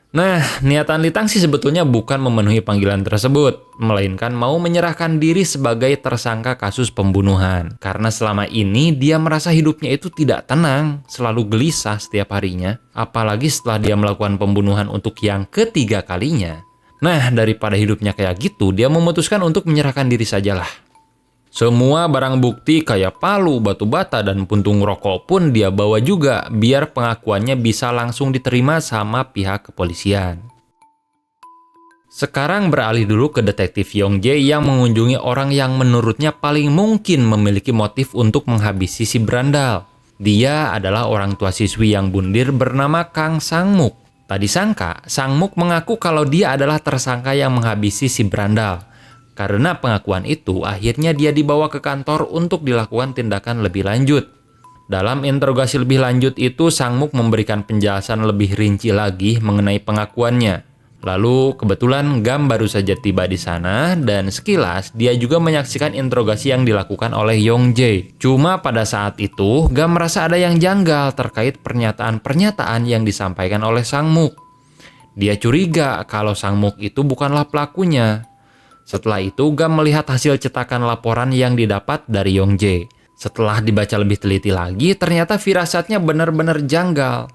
Nah, niatan Litang sih sebetulnya bukan memenuhi panggilan tersebut, melainkan mau menyerahkan diri sebagai tersangka kasus pembunuhan. Karena selama ini dia merasa hidupnya itu tidak tenang, selalu gelisah setiap harinya, apalagi setelah dia melakukan pembunuhan untuk yang ketiga kalinya. Nah, daripada hidupnya kayak gitu, dia memutuskan untuk menyerahkan diri sajalah. Semua barang bukti kayak palu, batu bata, dan puntung rokok pun dia bawa juga biar pengakuannya bisa langsung diterima sama pihak kepolisian. Sekarang beralih dulu ke detektif Yong Jae yang mengunjungi orang yang menurutnya paling mungkin memiliki motif untuk menghabisi si berandal. Dia adalah orang tua siswi yang bundir bernama Kang Sang-muk. Tak disangka, Sang-muk mengaku kalau dia adalah tersangka yang menghabisi si berandal. Karena pengakuan itu, akhirnya dia dibawa ke kantor untuk dilakukan tindakan lebih lanjut. Dalam interogasi lebih lanjut itu, Sang-muk memberikan penjelasan lebih rinci lagi mengenai pengakuannya. Lalu, kebetulan Gam baru saja tiba di sana, dan sekilas dia juga menyaksikan interogasi yang dilakukan oleh Yong Jae. Cuma pada saat itu, Gam merasa ada yang janggal terkait pernyataan-pernyataan yang disampaikan oleh Sang-muk. Dia curiga kalau Sang-muk itu bukanlah pelakunya. Setelah itu, Gam melihat hasil cetakan laporan yang didapat dari Yong Jae. Setelah dibaca lebih teliti lagi, ternyata firasatnya benar-benar janggal.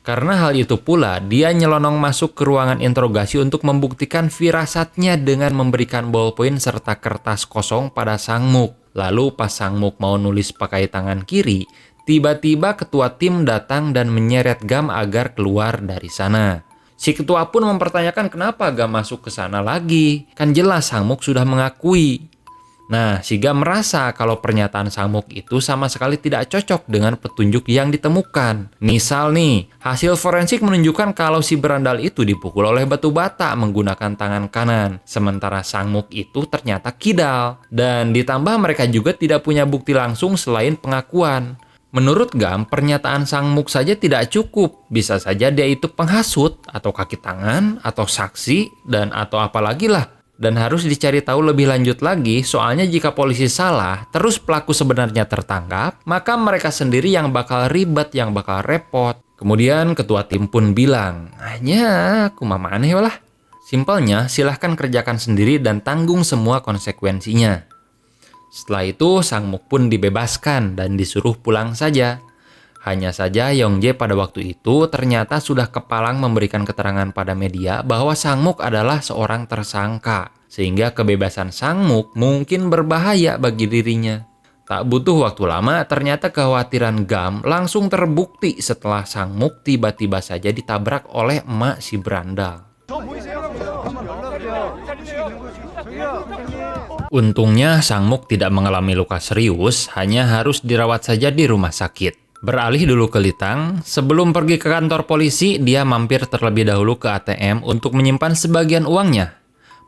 Karena hal itu pula, dia nyelonong masuk ke ruangan interogasi untuk membuktikan firasatnya dengan memberikan ballpoint serta kertas kosong pada Sang-muk. Lalu pas Sang-muk mau nulis pakai tangan kiri, tiba-tiba ketua tim datang dan menyeret Gam agar keluar dari sana. Si ketua pun mempertanyakan kenapa Gam masuk ke sana lagi. Kan jelas Sang-muk sudah mengakui. Nah, si Gam merasa kalau pernyataan Sang-muk itu sama sekali tidak cocok dengan petunjuk yang ditemukan. Misal nih, hasil forensik menunjukkan kalau si berandal itu dipukul oleh batu bata menggunakan tangan kanan. Sementara Sang-muk itu ternyata kidal. Dan ditambah mereka juga tidak punya bukti langsung selain pengakuan. Menurut Gam, pernyataan Sang-muk saja tidak cukup. Bisa saja dia itu penghasut, atau kaki tangan, atau saksi, dan atau apalagi lah. Dan harus dicari tahu lebih lanjut lagi, soalnya jika polisi salah, terus pelaku sebenarnya tertangkap, maka mereka sendiri yang bakal ribet, yang bakal repot. Kemudian ketua tim pun bilang, hanya kumaha maneh lah. Simpelnya, silahkan kerjakan sendiri dan tanggung semua konsekuensinya. Setelah itu, Sang-muk pun dibebaskan dan disuruh pulang saja. Hanya saja Yong Jae pada waktu itu ternyata sudah kepalang memberikan keterangan pada media bahwa Sang-muk adalah seorang tersangka. Sehingga kebebasan Sang-muk mungkin berbahaya bagi dirinya. Tak butuh waktu lama, ternyata kekhawatiran Gam langsung terbukti setelah Sang-muk tiba-tiba saja ditabrak oleh emak si berandal. Untungnya Sang-muk tidak mengalami luka serius, hanya harus dirawat saja di rumah sakit. Beralih dulu ke Litang, sebelum pergi ke kantor polisi, dia mampir terlebih dahulu ke ATM untuk menyimpan sebagian uangnya.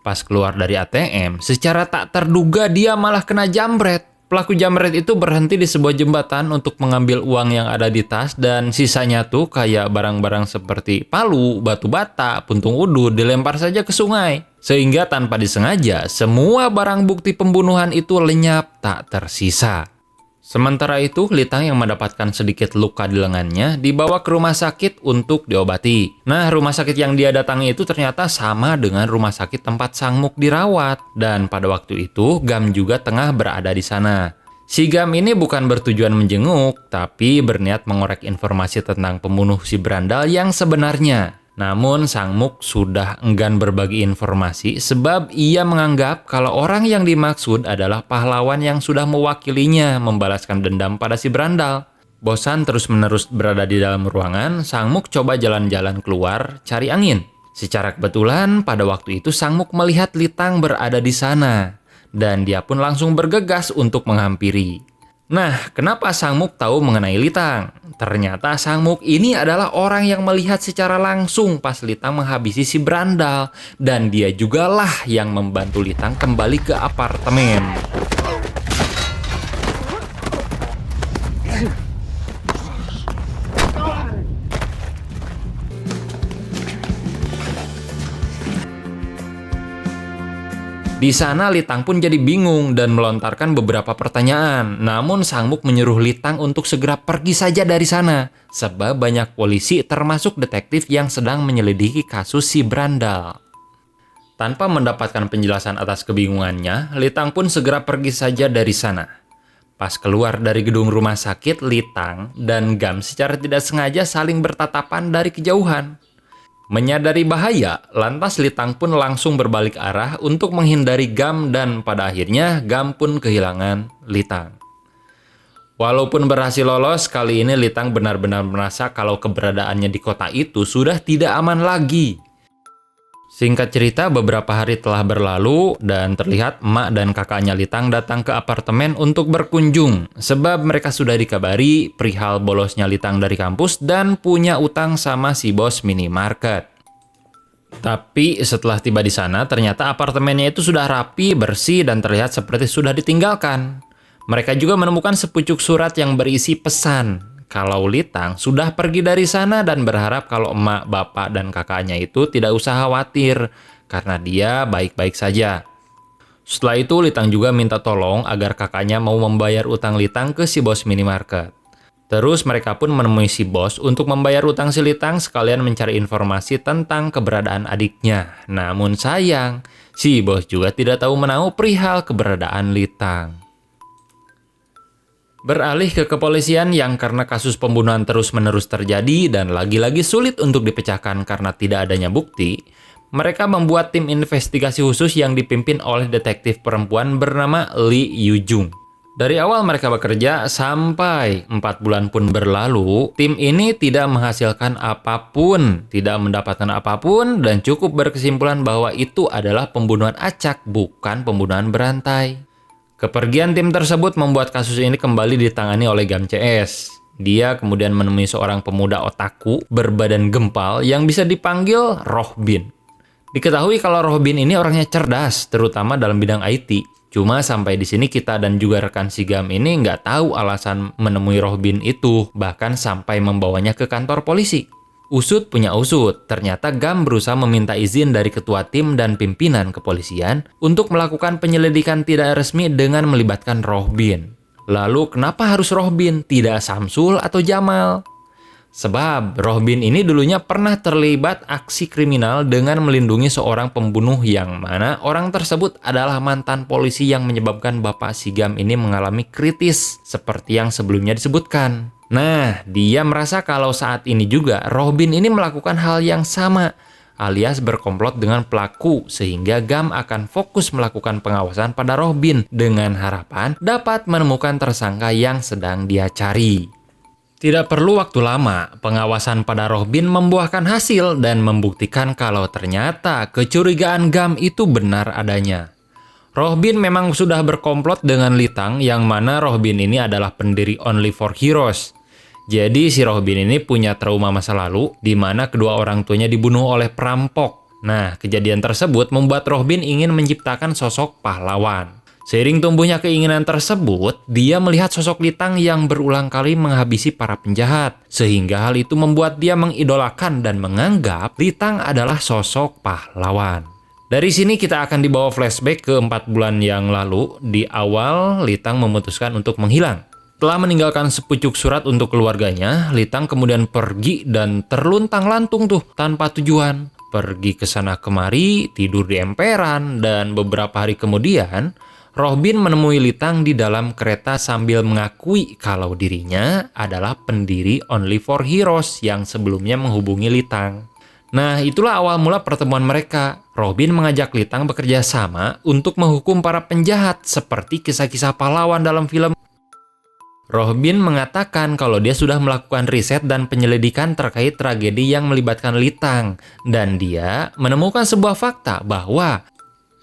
Pas keluar dari ATM, secara tak terduga dia malah kena jambret. Pelaku jambret itu berhenti di sebuah jembatan untuk mengambil uang yang ada di tas dan sisanya tuh kayak barang-barang seperti palu, batu bata, puntung udut dilempar saja ke sungai. Sehingga tanpa disengaja, semua barang bukti pembunuhan itu lenyap tak tersisa. Sementara itu, Litang yang mendapatkan sedikit luka di lengannya dibawa ke rumah sakit untuk diobati. Nah, rumah sakit yang dia datangi itu ternyata sama dengan rumah sakit tempat Sang Muk dirawat. Dan pada waktu itu, Gam juga tengah berada di sana. Si Gam ini bukan bertujuan menjenguk, tapi berniat mengorek informasi tentang pembunuh si berandal yang sebenarnya. Namun Sang Muk sudah enggan berbagi informasi sebab ia menganggap kalau orang yang dimaksud adalah pahlawan yang sudah mewakilinya membalaskan dendam pada si berandal. Bosan terus-menerus berada di dalam ruangan, Sang Muk coba jalan-jalan keluar cari angin. Secara kebetulan pada waktu itu Sang Muk melihat Litang berada di sana dan dia pun langsung bergegas untuk menghampiri. Nah, kenapa Sang Muk tahu mengenai Litang? Ternyata Sang Muk ini adalah orang yang melihat secara langsung pas Litang menghabisi si berandal. Dan dia jugalah yang membantu Litang kembali ke apartemen. Di sana Litang pun jadi bingung dan melontarkan beberapa pertanyaan. Namun Sang Muk menyuruh Litang untuk segera pergi saja dari sana. Sebab banyak polisi termasuk detektif yang sedang menyelidiki kasus si berandal. Tanpa mendapatkan penjelasan atas kebingungannya, Litang pun segera pergi saja dari sana. Pas keluar dari gedung rumah sakit, Litang dan Gam secara tidak sengaja saling bertatapan dari kejauhan. Menyadari bahaya, lantas Litang pun langsung berbalik arah untuk menghindari Gam dan pada akhirnya Gam pun kehilangan Litang. Walaupun berhasil lolos, kali ini Litang benar-benar merasa kalau keberadaannya di kota itu sudah tidak aman lagi. Singkat cerita, beberapa hari telah berlalu dan terlihat emak dan kakaknya Litang datang ke apartemen untuk berkunjung sebab mereka sudah dikabari perihal bolosnya Litang dari kampus dan punya utang sama si bos minimarket. Tapi setelah tiba di sana, ternyata apartemennya itu sudah rapi, bersih, dan terlihat seperti sudah ditinggalkan. Mereka juga menemukan sepucuk surat yang berisi pesan kalau Litang sudah pergi dari sana dan berharap kalau emak, bapak, dan kakaknya itu tidak usah khawatir karena dia baik-baik saja. Setelah itu Litang juga minta tolong agar kakaknya mau membayar utang Litang ke si bos minimarket. Terus mereka pun menemui si bos untuk membayar utang si Litang sekalian mencari informasi tentang keberadaan adiknya. Namun sayang, si bos juga tidak tahu menahu perihal keberadaan Litang. Beralih ke kepolisian yang karena kasus pembunuhan terus-menerus terjadi dan lagi-lagi sulit untuk dipecahkan karena tidak adanya bukti, mereka membuat tim investigasi khusus yang dipimpin oleh detektif perempuan bernama Lee Yu-jung. Dari awal mereka bekerja sampai 4 bulan pun berlalu, tim ini tidak menghasilkan apapun, tidak mendapatkan apapun, dan cukup berkesimpulan bahwa itu adalah pembunuhan acak, bukan pembunuhan berantai. Kepergian tim tersebut membuat kasus ini kembali ditangani oleh Gam CS. Dia kemudian menemui seorang pemuda otaku berbadan gempal yang bisa dipanggil Rohbin. Diketahui kalau Rohbin ini orangnya cerdas, terutama dalam bidang IT. Cuma sampai di sini kita dan juga rekan si Gam ini nggak tahu alasan menemui Rohbin itu, bahkan sampai membawanya ke kantor polisi. Usut punya usut, ternyata Gam berusaha meminta izin dari ketua tim dan pimpinan kepolisian untuk melakukan penyelidikan tidak resmi dengan melibatkan Rohbin. Lalu kenapa harus Rohbin, tidak Samsul atau Jamal? Sebab Rohbin ini dulunya pernah terlibat aksi kriminal dengan melindungi seorang pembunuh yang mana orang tersebut adalah mantan polisi yang menyebabkan bapak si Gam ini mengalami kritis seperti yang sebelumnya disebutkan. Nah, dia merasa kalau saat ini juga Rohbin ini melakukan hal yang sama alias berkomplot dengan pelaku sehingga Gam akan fokus melakukan pengawasan pada Rohbin dengan harapan dapat menemukan tersangka yang sedang dia cari. Tidak perlu waktu lama, pengawasan pada Rohbin membuahkan hasil dan membuktikan kalau ternyata kecurigaan Gam itu benar adanya. Rohbin memang sudah berkomplot dengan Litang yang mana Rohbin ini adalah pendiri Only for Heroes. Jadi si Robin ini punya trauma masa lalu di mana kedua orang tuanya dibunuh oleh perampok. Nah, kejadian tersebut membuat Robin ingin menciptakan sosok pahlawan. Seiring tumbuhnya keinginan tersebut, dia melihat sosok Litang yang berulang kali menghabisi para penjahat. Sehingga hal itu membuat dia mengidolakan dan menganggap Litang adalah sosok pahlawan. Dari sini kita akan dibawa flashback ke 4 bulan yang lalu. Di awal, Litang memutuskan untuk menghilang. Setelah meninggalkan sepucuk surat untuk keluarganya, Litang kemudian pergi dan terluntang-lantung tuh tanpa tujuan. Pergi ke sana kemari, tidur di emperan, dan beberapa hari kemudian, Robin menemui Litang di dalam kereta sambil mengakui kalau dirinya adalah pendiri Only for Heroes yang sebelumnya menghubungi Litang. Nah, itulah awal mula pertemuan mereka. Robin mengajak Litang bekerja sama untuk menghukum para penjahat seperti kisah-kisah pahlawan dalam film. Robin mengatakan kalau dia sudah melakukan riset dan penyelidikan terkait tragedi yang melibatkan Litang. Dan dia menemukan sebuah fakta bahwa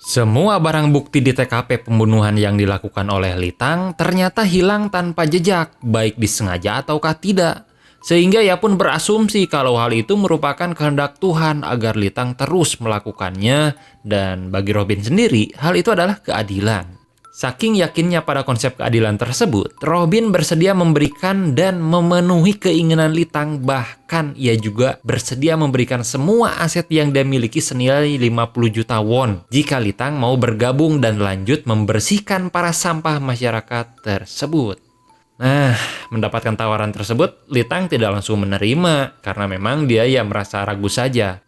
semua barang bukti di TKP pembunuhan yang dilakukan oleh Litang ternyata hilang tanpa jejak, baik disengaja ataukah tidak. Sehingga ia pun berasumsi kalau hal itu merupakan kehendak Tuhan agar Litang terus melakukannya. Dan bagi Robin sendiri, hal itu adalah keadilan. Saking yakinnya pada konsep keadilan tersebut, Robin bersedia memberikan dan memenuhi keinginan Litang. Bahkan ia juga bersedia memberikan semua aset yang dia miliki senilai 50 juta won jika Litang mau bergabung dan lanjut membersihkan para sampah masyarakat tersebut. Nah, mendapatkan tawaran tersebut, Litang tidak langsung menerima karena memang dia ya merasa ragu saja.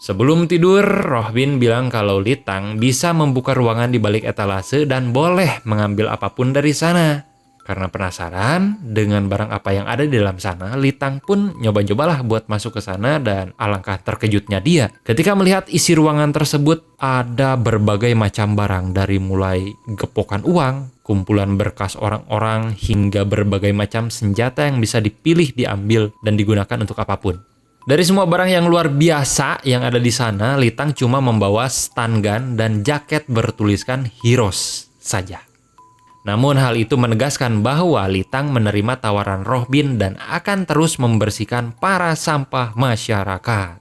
Sebelum tidur, Robin bilang kalau Litang bisa membuka ruangan di balik etalase dan boleh mengambil apapun dari sana. Karena penasaran dengan barang apa yang ada di dalam sana, Litang pun nyoba-nyobalah buat masuk ke sana dan alangkah terkejutnya dia ketika melihat isi ruangan tersebut ada berbagai macam barang dari mulai gepokan uang, kumpulan berkas orang-orang, hingga berbagai macam senjata yang bisa dipilih, diambil, dan digunakan untuk apapun. Dari semua barang yang luar biasa yang ada di sana, Litang cuma membawa stun gun dan jaket bertuliskan Heroes saja. Namun hal itu menegaskan bahwa Litang menerima tawaran Robin dan akan terus membersihkan para sampah masyarakat.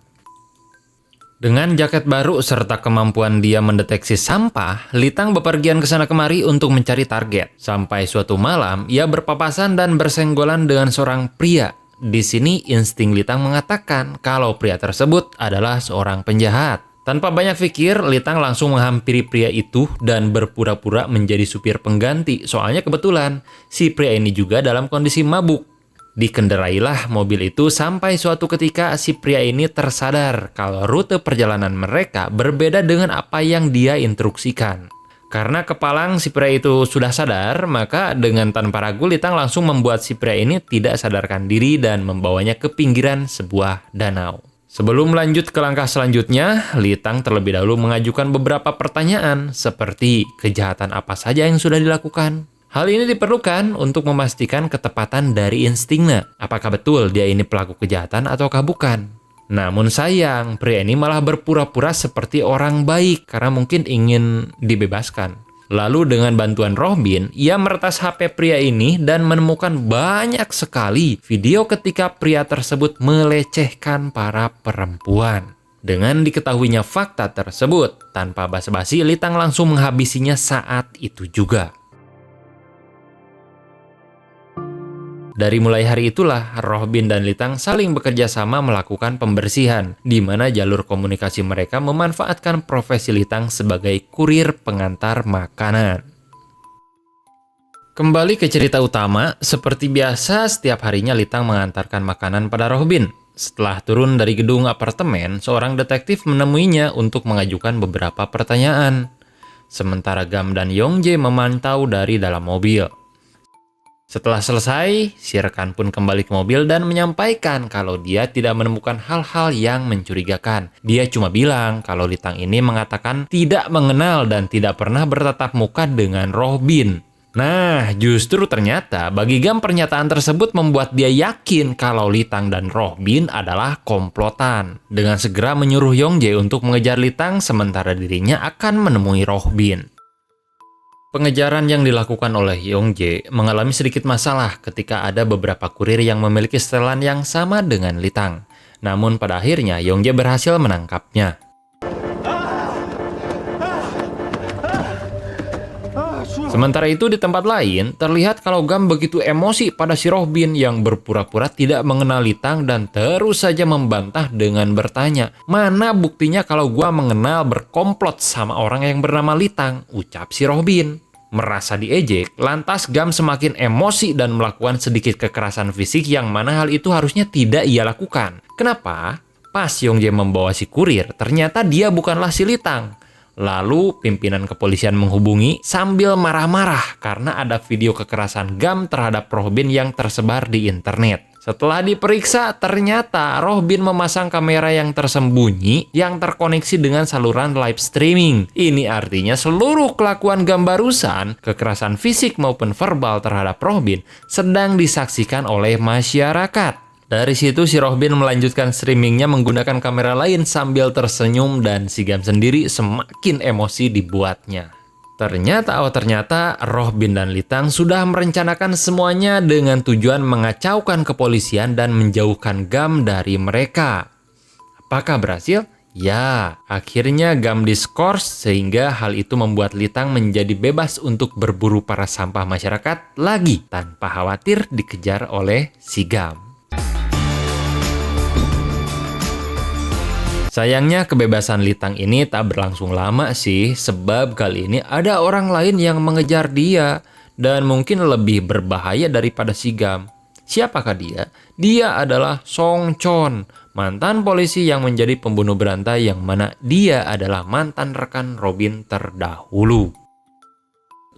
Dengan jaket baru serta kemampuan dia mendeteksi sampah, Litang bepergian ke sana kemari untuk mencari target. Sampai suatu malam, ia berpapasan dan bersenggolan dengan seorang pria. Di sini insting Litang mengatakan kalau pria tersebut adalah seorang penjahat. Tanpa banyak pikir, Litang langsung menghampiri pria itu dan berpura-pura menjadi supir pengganti. Soalnya kebetulan si pria ini juga dalam kondisi mabuk. Dikendarailah mobil itu sampai suatu ketika si pria ini tersadar kalau rute perjalanan mereka berbeda dengan apa yang dia instruksikan. Karena kepalang si pria itu sudah sadar, maka dengan tanpa ragu Litang langsung membuat si pria ini tidak sadarkan diri dan membawanya ke pinggiran sebuah danau. Sebelum lanjut ke langkah selanjutnya, Litang terlebih dahulu mengajukan beberapa pertanyaan seperti kejahatan apa saja yang sudah dilakukan. Hal ini diperlukan untuk memastikan ketepatan dari instingnya. Apakah betul dia ini pelaku kejahatan ataukah bukan? Namun sayang, pria ini malah berpura-pura seperti orang baik karena mungkin ingin dibebaskan. Lalu dengan bantuan Robin, ia meretas HP pria ini dan menemukan banyak sekali video ketika pria tersebut melecehkan para perempuan. Dengan diketahuinya fakta tersebut, tanpa basa-basi Litang langsung menghabisinya saat itu juga. Dari mulai hari itulah, Robin dan Litang saling bekerja sama melakukan pembersihan, di mana jalur komunikasi mereka memanfaatkan profesi Litang sebagai kurir pengantar makanan. Kembali ke cerita utama, seperti biasa setiap harinya Litang mengantarkan makanan pada Robin. Setelah turun dari gedung apartemen, seorang detektif menemuinya untuk mengajukan beberapa pertanyaan. Sementara Gam dan Yongjae memantau dari dalam mobil. Setelah selesai, si rekan pun kembali ke mobil dan menyampaikan kalau dia tidak menemukan hal-hal yang mencurigakan. Dia cuma bilang kalau Litang ini mengatakan tidak mengenal dan tidak pernah bertatap muka dengan Robin. Nah, justru ternyata bagi Gam pernyataan tersebut membuat dia yakin kalau Litang dan Robin adalah komplotan. Dengan segera menyuruh Yongjae untuk mengejar Litang sementara dirinya akan menemui Robin. Pengejaran yang dilakukan oleh Yongjae mengalami sedikit masalah ketika ada beberapa kurir yang memiliki setelan yang sama dengan Litang. Namun pada akhirnya Yongjae berhasil menangkapnya. Sementara itu di tempat lain, terlihat kalau Gam begitu emosi pada si Rohbin yang berpura-pura tidak mengenal Litang dan terus saja membantah dengan bertanya, "Mana buktinya kalau gua mengenal berkomplot sama orang yang bernama Litang?" ucap si Rohbin. Merasa diejek, lantas Gam semakin emosi dan melakukan sedikit kekerasan fisik yang mana hal itu harusnya tidak ia lakukan. Kenapa? Pas Yongjae membawa si kurir, ternyata dia bukanlah si Litang. Lalu pimpinan kepolisian menghubungi sambil marah-marah karena ada video kekerasan Gam terhadap Rohbin yang tersebar di internet. Setelah diperiksa, ternyata Rohbin memasang kamera yang tersembunyi yang terkoneksi dengan saluran live streaming. Ini artinya seluruh kelakuan Gam barusan, kekerasan fisik maupun verbal terhadap Rohbin, sedang disaksikan oleh masyarakat. Dari situ si Rohbin melanjutkan streamingnya menggunakan kamera lain sambil tersenyum dan si Gam sendiri semakin emosi dibuatnya. Ternyata Rohbin dan Litang sudah merencanakan semuanya dengan tujuan mengacaukan kepolisian dan menjauhkan Gam dari mereka. Apakah berhasil? Ya, akhirnya Gam diskors sehingga hal itu membuat Litang menjadi bebas untuk berburu para sampah masyarakat lagi tanpa khawatir dikejar oleh si Gam. Sayangnya kebebasan Litang ini tak berlangsung lama sih, sebab kali ini ada orang lain yang mengejar dia dan mungkin lebih berbahaya daripada si Gam. Siapakah dia? Dia adalah Song Chon, mantan polisi yang menjadi pembunuh berantai yang mana dia adalah mantan rekan Robin terdahulu.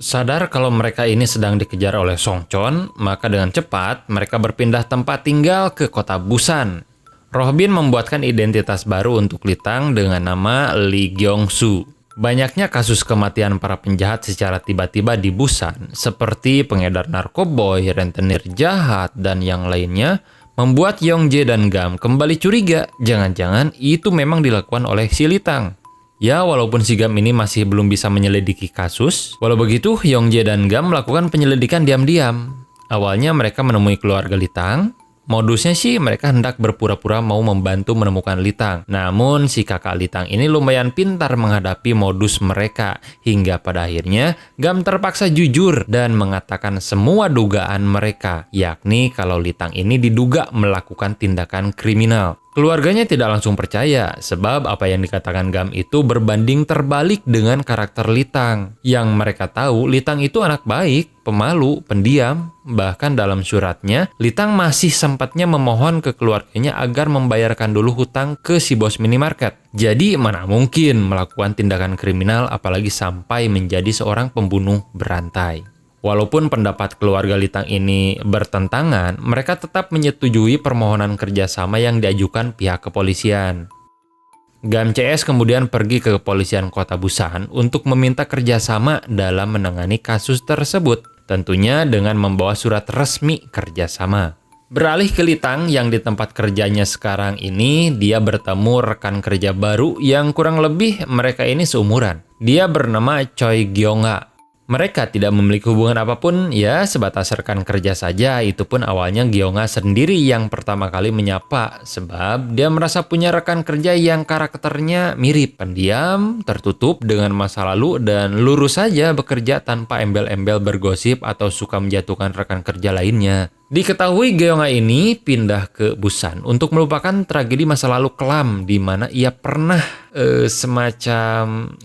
Sadar kalau mereka ini sedang dikejar oleh Song Chon, maka dengan cepat mereka berpindah tempat tinggal ke kota Busan. Rohbin membuatkan identitas baru untuk Litang dengan nama Lee Gyeong-su. Banyaknya kasus kematian para penjahat secara tiba-tiba di Busan, seperti pengedar narkoboy, rentenir jahat, dan yang lainnya, membuat Yongjae dan Gam kembali curiga. Jangan-jangan itu memang dilakukan oleh si Litang. Ya, walaupun si Gam ini masih belum bisa menyelidiki kasus, walau begitu Yongjae dan Gam melakukan penyelidikan diam-diam. Awalnya mereka menemui keluarga Litang. Modusnya sih mereka hendak berpura-pura mau membantu menemukan Litang. Namun si kakak Litang ini lumayan pintar menghadapi modus mereka. Hingga pada akhirnya Gam terpaksa jujur dan mengatakan semua dugaan mereka. Yakni kalau Litang ini diduga melakukan tindakan kriminal. Keluarganya tidak langsung percaya sebab apa yang dikatakan Gam itu berbanding terbalik dengan karakter Litang. Yang mereka tahu Litang itu anak baik, pemalu, pendiam. Bahkan dalam suratnya, Litang masih sempatnya memohon ke keluarganya agar membayarkan dulu hutang ke si bos minimarket. Jadi mana mungkin melakukan tindakan kriminal apalagi sampai menjadi seorang pembunuh berantai. Walaupun pendapat keluarga Litang ini bertentangan, mereka tetap menyetujui permohonan kerjasama yang diajukan pihak kepolisian. Gam CS kemudian pergi ke kepolisian kota Busan untuk meminta kerjasama dalam menangani kasus tersebut, tentunya dengan membawa surat resmi kerjasama. Beralih ke Litang yang di tempat kerjanya sekarang ini, dia bertemu rekan kerja baru yang kurang lebih mereka ini seumuran. Dia bernama Choi Gyeong-ha. Mereka tidak memiliki hubungan apapun, ya sebatas rekan kerja saja. Itu pun awalnya Gyeong-ha sendiri yang pertama kali menyapa, sebab dia merasa punya rekan kerja yang karakternya mirip, pendiam, tertutup dengan masa lalu, dan lurus saja bekerja tanpa embel-embel bergosip atau suka menjatuhkan rekan kerja lainnya. Diketahui Gyeong-ha ini pindah ke Busan untuk melupakan tragedi masa lalu kelam di mana ia pernah semacam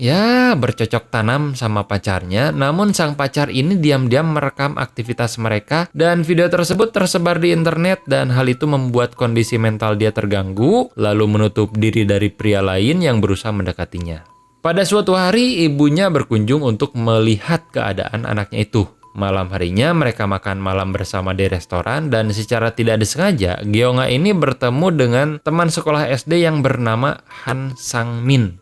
bercocok tanam sama pacarnya, namun sang pacar ini diam-diam merekam aktivitas mereka dan video tersebut tersebar di internet dan hal itu membuat kondisi mental dia terganggu lalu menutup diri dari pria lain yang berusaha mendekatinya. Pada suatu hari ibunya berkunjung untuk melihat keadaan anaknya itu. Malam harinya mereka makan malam bersama di restoran dan secara tidak disengaja Gyeong-ha ini bertemu dengan teman sekolah SD yang bernama Han Sang-min.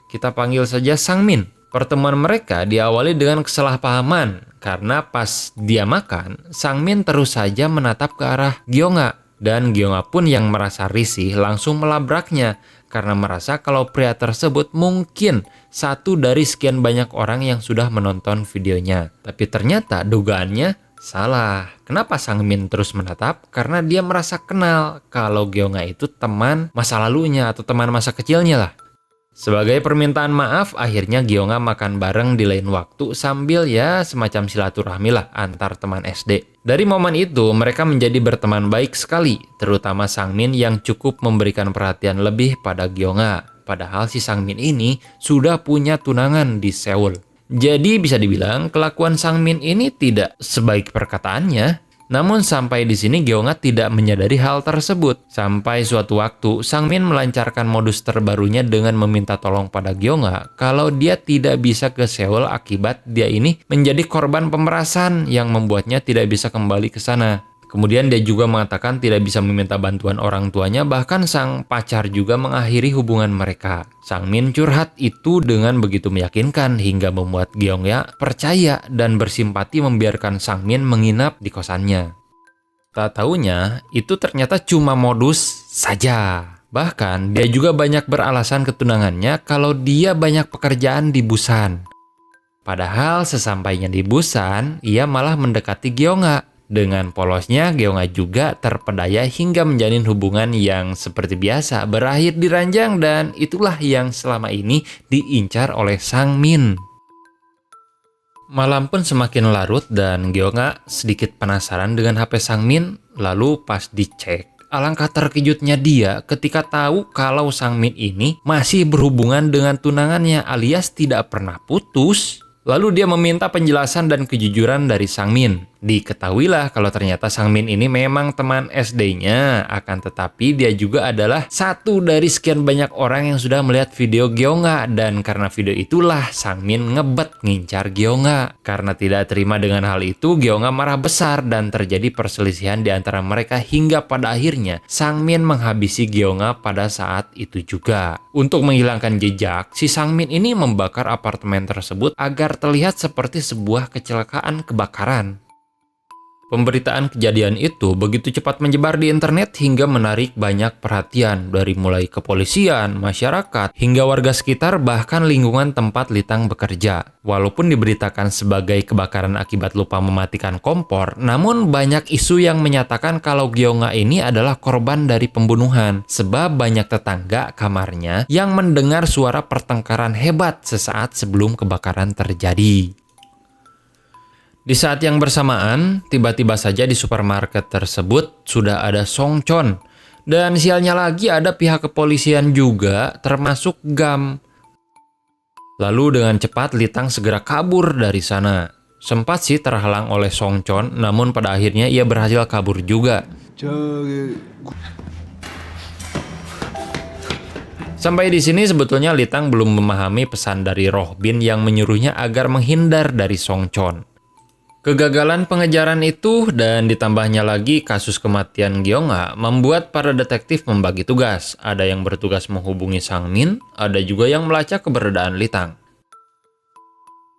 Kita panggil saja Sang-min. Pertemuan mereka diawali dengan kesalahpahaman karena pas dia makan, Sang-min terus saja menatap ke arah Gyeong-ha. Dan Gyeong-ha pun yang merasa risih langsung melabraknya karena merasa kalau pria tersebut mungkin satu dari sekian banyak orang yang sudah menonton videonya. Tapi ternyata dugaannya salah. Kenapa Sang Min terus menatap? Karena dia merasa kenal kalau Gyeongga itu teman masa lalunya atau teman masa kecilnya lah. Sebagai permintaan maaf, akhirnya Gyeongga makan bareng di lain waktu sambil ya semacam silaturahmi lah antar teman SD. Dari momen itu, mereka menjadi berteman baik sekali, terutama Sang Min yang cukup memberikan perhatian lebih pada Gyeongga. Padahal si Sang Min ini sudah punya tunangan di Seoul. Jadi bisa dibilang kelakuan Sang Min ini tidak sebaik perkataannya. Namun sampai di sini Gyeongga tidak menyadari hal tersebut. Sampai suatu waktu Sang Min melancarkan modus terbarunya dengan meminta tolong pada Gyeongga kalau dia tidak bisa ke Seoul akibat dia ini menjadi korban pemerasan yang membuatnya tidak bisa kembali ke sana. Kemudian dia juga mengatakan tidak bisa meminta bantuan orang tuanya, bahkan sang pacar juga mengakhiri hubungan mereka. Sang Min curhat itu dengan begitu meyakinkan hingga membuat Gyeongga percaya dan bersimpati membiarkan Sang Min menginap di kosannya. Tak taunya itu ternyata cuma modus saja. Bahkan dia juga banyak beralasan ke tunangannya kalau dia banyak pekerjaan di Busan. Padahal sesampainya di Busan, ia malah mendekati Gyeongga. Dengan polosnya, Gyeongga juga terpedaya hingga menjalin hubungan yang seperti biasa berakhir di ranjang, dan itulah yang selama ini diincar oleh Sang Min. Malam pun semakin larut dan Gyeongga sedikit penasaran dengan HP Sang Min, lalu pas dicek, alangkah terkejutnya dia ketika tahu kalau Sang Min ini masih berhubungan dengan tunangannya alias tidak pernah putus. Lalu dia meminta penjelasan dan kejujuran dari Sang Min. Diketahuilah kalau ternyata Sang Min ini memang teman SD-nya, akan tetapi dia juga adalah satu dari sekian banyak orang yang sudah melihat video Gyeongga, dan karena video itulah Sang Min ngebet ngincar Gyeongga. Karena tidak terima dengan hal itu, Gyeongga marah besar dan terjadi perselisihan di antara mereka hingga pada akhirnya Sang Min menghabisi Gyeongga pada saat itu juga. Untuk menghilangkan jejak, si Sang Min ini membakar apartemen tersebut agar terlihat seperti sebuah kecelakaan kebakaran. Pemberitaan kejadian itu begitu cepat menyebar di internet hingga menarik banyak perhatian dari mulai kepolisian, masyarakat, hingga warga sekitar bahkan lingkungan tempat Litang bekerja. Walaupun diberitakan sebagai kebakaran akibat lupa mematikan kompor, namun banyak isu yang menyatakan kalau Gyeongga ini adalah korban dari pembunuhan, sebab banyak tetangga kamarnya yang mendengar suara pertengkaran hebat sesaat sebelum kebakaran terjadi. Di saat yang bersamaan, tiba-tiba saja di supermarket tersebut sudah ada Songchon. Dan sialnya lagi ada pihak kepolisian juga, termasuk GAM. Lalu dengan cepat Litang segera kabur dari sana. Sempat sih terhalang oleh Songchon, namun pada akhirnya ia berhasil kabur juga. Sampai di sini sebetulnya Litang belum memahami pesan dari Roh Bin yang menyuruhnya agar menghindar dari Songchon. Kegagalan pengejaran itu dan ditambahnya lagi kasus kematian Gyeongga membuat para detektif membagi tugas. Ada yang bertugas menghubungi Sang Min, ada juga yang melacak keberadaan Litang.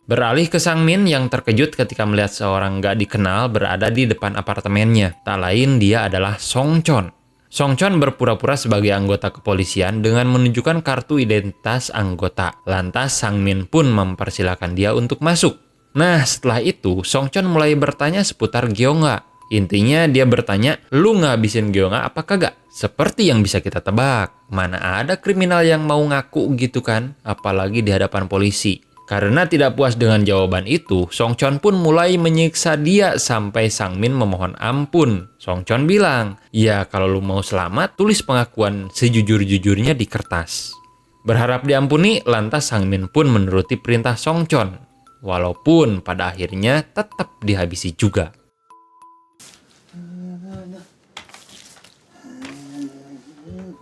Beralih ke Sang Min yang terkejut ketika melihat seorang gak dikenal berada di depan apartemennya. Tak lain dia adalah Songchon. Songchon berpura-pura sebagai anggota kepolisian dengan menunjukkan kartu identitas anggota. Lantas Sang Min pun mempersilahkan dia untuk masuk. Nah, setelah itu, Songchon mulai bertanya seputar Gyeongga. Intinya dia bertanya, lu ngabisin Gyeongga apa kagak? Seperti yang bisa kita tebak, mana ada kriminal yang mau ngaku gitu kan? Apalagi di hadapan polisi. Karena tidak puas dengan jawaban itu, Songchon pun mulai menyiksa dia sampai Sang Min memohon ampun. Songchon bilang, ya kalau lu mau selamat, tulis pengakuan sejujur-jujurnya di kertas. Berharap diampuni, lantas Sang Min pun menuruti perintah Songchon. Walaupun pada akhirnya tetap dihabisi juga.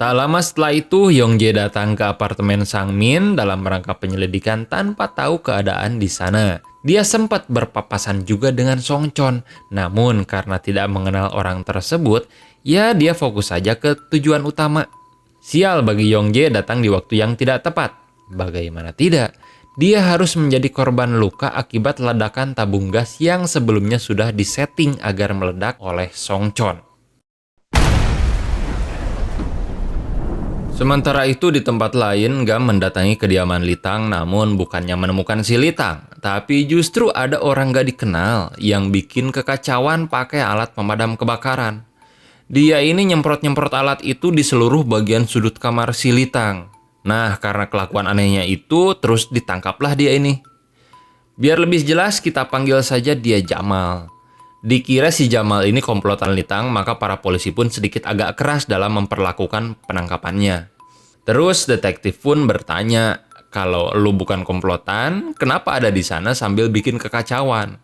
Tak lama setelah itu, Yongjae datang ke apartemen Sang Min dalam rangka penyelidikan tanpa tahu keadaan di sana. Dia sempat berpapasan juga dengan Songchon, namun karena tidak mengenal orang tersebut, ya dia fokus saja ke tujuan utama. Sial bagi Yongjae datang di waktu yang tidak tepat. Bagaimana tidak? Dia harus menjadi korban luka akibat ledakan tabung gas yang sebelumnya sudah disetting agar meledak oleh Songchon. Sementara itu di tempat lain, Gam mendatangi kediaman Litang namun bukannya menemukan si Litang, tapi justru ada orang gak dikenal yang bikin kekacauan pakai alat pemadam kebakaran. Dia ini nyemprot-nyemprot alat itu di seluruh bagian sudut kamar si Litang. Nah, karena kelakuan anehnya itu, terus ditangkaplah dia ini. Biar lebih jelas, kita panggil saja dia Jamal. Dikira si Jamal ini komplotan Litang, maka para polisi pun sedikit agak keras dalam memperlakukan penangkapannya. Terus detektif pun bertanya, kalau lu bukan komplotan, kenapa ada di sana sambil bikin kekacauan?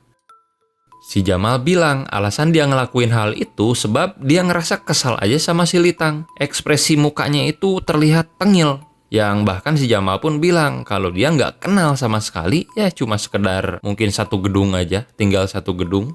Si Jamal bilang alasan dia ngelakuin hal itu sebab dia ngerasa kesal aja sama si Litang. Ekspresi mukanya itu terlihat tengil. Yang bahkan si Jamal pun bilang kalau dia nggak kenal sama sekali, ya cuma sekedar mungkin satu gedung aja, tinggal satu gedung.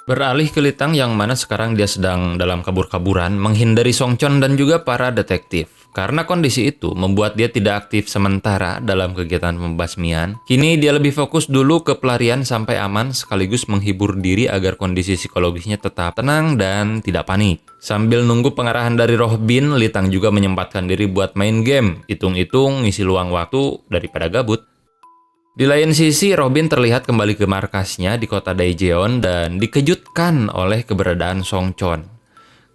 Beralih ke Litang yang mana sekarang dia sedang dalam kabur-kaburan menghindari Songchon dan juga para detektif. Karena kondisi itu membuat dia tidak aktif sementara dalam kegiatan pembasmian. Kini dia lebih fokus dulu ke pelarian sampai aman sekaligus menghibur diri agar kondisi psikologisnya tetap tenang dan tidak panik. Sambil nunggu pengarahan dari Roh Bin, Litang juga menyempatkan diri buat main game. Hitung-hitung ngisi luang waktu daripada gabut. Di lain sisi, Robin terlihat kembali ke markasnya di kota Daejeon dan dikejutkan oleh keberadaan Songchon.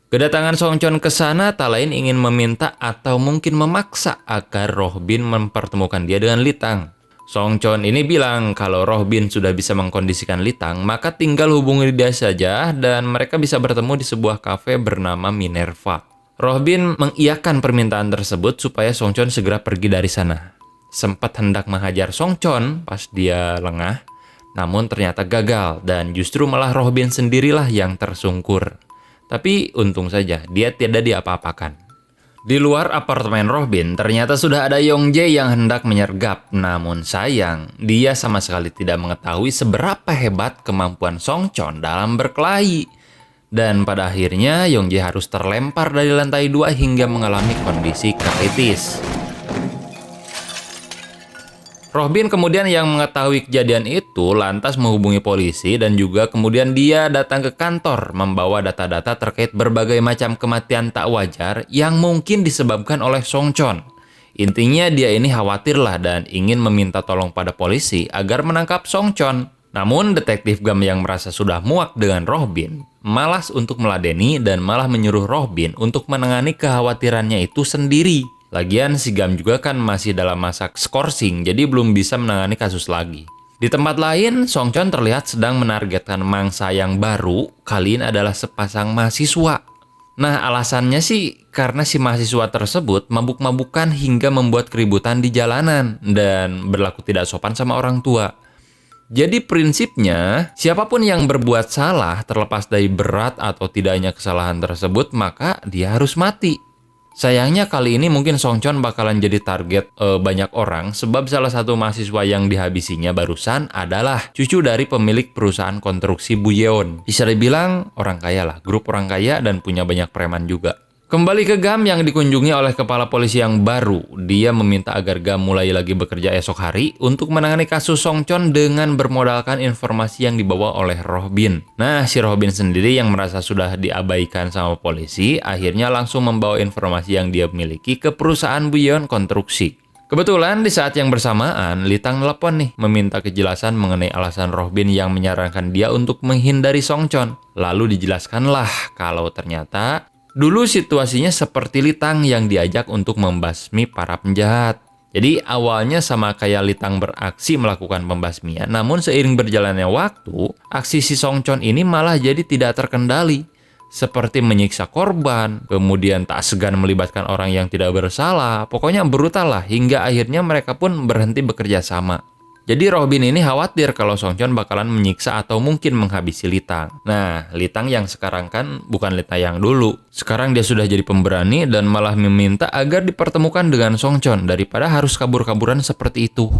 Kedatangan Songchon ke sana tak lain ingin meminta atau mungkin memaksa agar Robin mempertemukan dia dengan Litang. Songchon ini bilang kalau Robin sudah bisa mengkondisikan Litang, maka tinggal hubungi dia saja dan mereka bisa bertemu di sebuah kafe bernama Minerva. Robin mengiyakan permintaan tersebut supaya Songchon segera pergi dari sana. Sempat hendak menghajar Songchon pas dia lengah, namun ternyata gagal dan justru malah Robin sendirilah yang tersungkur. Tapi untung saja dia tidak diapa-apakan. Di luar apartemen Robin ternyata sudah ada Yongjae yang hendak menyergap, namun sayang dia sama sekali tidak mengetahui seberapa hebat kemampuan Songchon dalam berkelahi. Dan pada akhirnya Yongjae harus terlempar dari lantai 2 hingga mengalami kondisi kritis. Robin kemudian yang mengetahui kejadian itu lantas menghubungi polisi dan juga kemudian dia datang ke kantor membawa data-data terkait berbagai macam kematian tak wajar yang mungkin disebabkan oleh Songchon. Intinya dia ini khawatirlah dan ingin meminta tolong pada polisi agar menangkap Songchon. Namun detektif Gam yang merasa sudah muak dengan Robin malas untuk meladeni dan malah menyuruh Robin untuk menangani kekhawatirannya itu sendiri. Lagian si Gam juga kan masih dalam masa skorsing, jadi belum bisa menangani kasus lagi. Di tempat lain, Songchon terlihat sedang menargetkan mangsa yang baru, kali ini adalah sepasang mahasiswa. Nah, alasannya sih karena si mahasiswa tersebut mabuk-mabukan hingga membuat keributan di jalanan dan berlaku tidak sopan sama orang tua. Jadi prinsipnya, siapapun yang berbuat salah terlepas dari berat atau tidaknya kesalahan tersebut, maka dia harus mati. Sayangnya kali ini mungkin Songchon bakalan jadi target banyak orang sebab salah satu mahasiswa yang dihabisinya barusan adalah cucu dari pemilik perusahaan konstruksi Buyeon. Bisa dibilang orang kaya lah, grup orang kaya dan punya banyak preman juga. Kembali ke Gam yang dikunjungi oleh kepala polisi yang baru. Dia meminta agar Gam mulai lagi bekerja esok hari untuk menangani kasus Songchon dengan bermodalkan informasi yang dibawa oleh Robin. Nah, si Robin sendiri yang merasa sudah diabaikan sama polisi, akhirnya langsung membawa informasi yang dia miliki ke perusahaan Buyeon Konstruksi. Kebetulan di saat yang bersamaan, Litang telepon nih, meminta kejelasan mengenai alasan Robin yang menyarankan dia untuk menghindari Songchon. Lalu dijelaskanlah kalau ternyata dulu situasinya seperti Litang yang diajak untuk membasmi para penjahat. Jadi awalnya sama kayak Litang beraksi melakukan pembasmian, namun seiring berjalannya waktu, aksi si Songchon ini malah jadi tidak terkendali. Seperti menyiksa korban, kemudian tak segan melibatkan orang yang tidak bersalah, pokoknya brutal lah hingga akhirnya mereka pun berhenti bekerja sama. Jadi Robin ini khawatir kalau Songchon bakalan menyiksa atau mungkin menghabisi Litang. Nah, Litang yang sekarang kan bukan Litang yang dulu. Sekarang dia sudah jadi pemberani dan malah meminta agar dipertemukan dengan Songchon daripada harus kabur-kaburan seperti itu.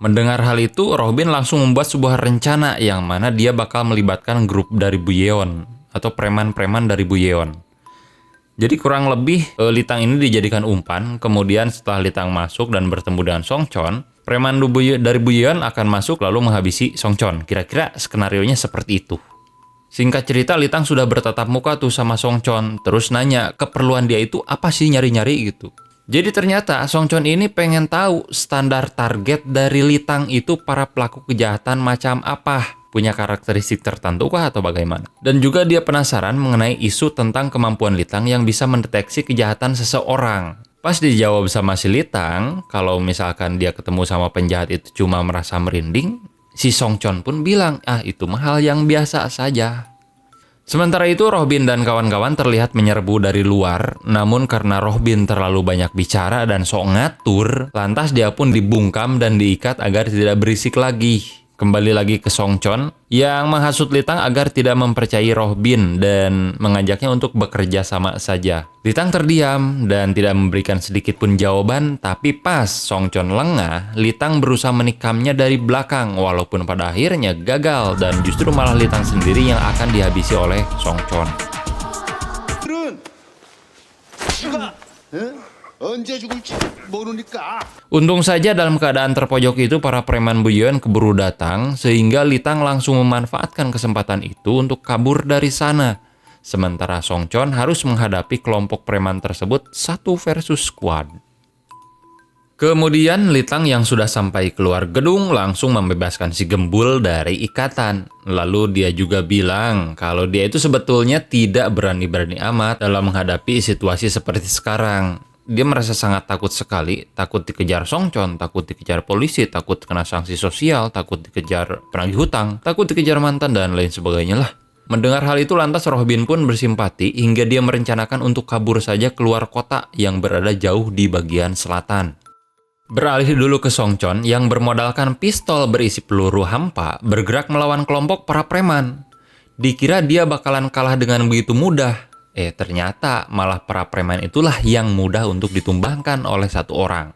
Mendengar hal itu, Robin langsung membuat sebuah rencana yang mana dia bakal melibatkan grup dari Buyeon atau preman-preman dari Buyeon. Jadi kurang lebih Litang ini dijadikan umpan, kemudian setelah Litang masuk dan bertemu dengan Songchon, preman dari Buyeon akan masuk lalu menghabisi Songchon. Kira-kira skenarionya seperti itu. Singkat cerita, Litang sudah bertatap muka tuh sama Songchon, terus nanya keperluan dia itu apa sih nyari-nyari gitu. Jadi ternyata Songchon ini pengen tahu standar target dari Litang itu para pelaku kejahatan macam apa. Punya karakteristik tertentu kah atau bagaimana? Dan juga dia penasaran mengenai isu tentang kemampuan Litang yang bisa mendeteksi kejahatan seseorang. Pas dijawab sama si Litang, kalau misalkan dia ketemu sama penjahat itu cuma merasa merinding, si Songchon pun bilang, itu mah hal yang biasa saja. Sementara itu, Rohbin dan kawan-kawan terlihat menyerbu dari luar, namun karena Rohbin terlalu banyak bicara dan sok ngatur, lantas dia pun dibungkam dan diikat agar tidak berisik lagi. Kembali lagi ke Songchon yang menghasut Litang agar tidak mempercayai Rohbin dan mengajaknya untuk bekerja sama saja. Litang terdiam dan tidak memberikan sedikit pun jawaban, tapi pas Songchon lengah, Litang berusaha menikamnya dari belakang walaupun pada akhirnya gagal dan justru malah Litang sendiri yang akan dihabisi oleh Songchon. 언제 죽을지 모르니까. Untung saja dalam keadaan terpojok itu para preman Buyeon keburu datang sehingga Litang langsung memanfaatkan kesempatan itu untuk kabur dari sana. Sementara Songchon harus menghadapi kelompok preman tersebut 1 versus squad. Kemudian Litang yang sudah sampai keluar gedung langsung membebaskan si Gembul dari ikatan. Lalu dia juga bilang kalau dia itu sebetulnya tidak berani-berani amat dalam menghadapi situasi seperti sekarang. Dia merasa sangat takut sekali, takut dikejar Songchon, takut dikejar polisi, takut kena sanksi sosial, takut dikejar penagih hutang, takut dikejar mantan, dan lain sebagainya lah. Mendengar hal itu lantas Rohbin pun bersimpati hingga dia merencanakan untuk kabur saja keluar kota yang berada jauh di bagian selatan. Beralih dulu ke Songchon yang bermodalkan pistol berisi peluru hampa bergerak melawan kelompok para preman. Dikira dia bakalan kalah dengan begitu mudah. Ternyata malah para preman itulah yang mudah untuk ditumbangkan oleh 1 orang.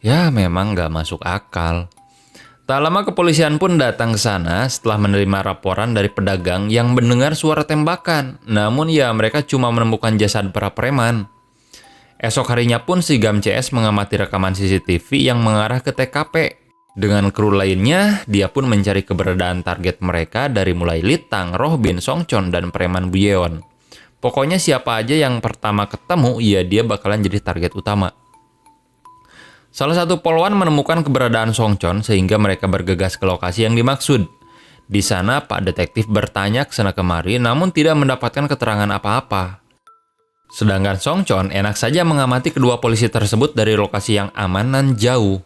Ya, memang nggak masuk akal. Tak lama kepolisian pun datang ke sana setelah menerima laporan dari pedagang yang mendengar suara tembakan. Namun ya mereka cuma menemukan jasad para preman. Esok harinya pun si Gam CS mengamati rekaman CCTV yang mengarah ke TKP. Dengan kru lainnya, dia pun mencari keberadaan target mereka dari mulai Litang, Rohbin, Songchon, dan preman Buyeon. Pokoknya siapa aja yang pertama ketemu, ya dia bakalan jadi target utama. Salah satu polwan menemukan keberadaan Songchon sehingga mereka bergegas ke lokasi yang dimaksud. Di sana Pak Detektif bertanya ke sana kemari namun tidak mendapatkan keterangan apa-apa. Sedangkan Songchon enak saja mengamati kedua polisi tersebut dari lokasi yang aman dan jauh.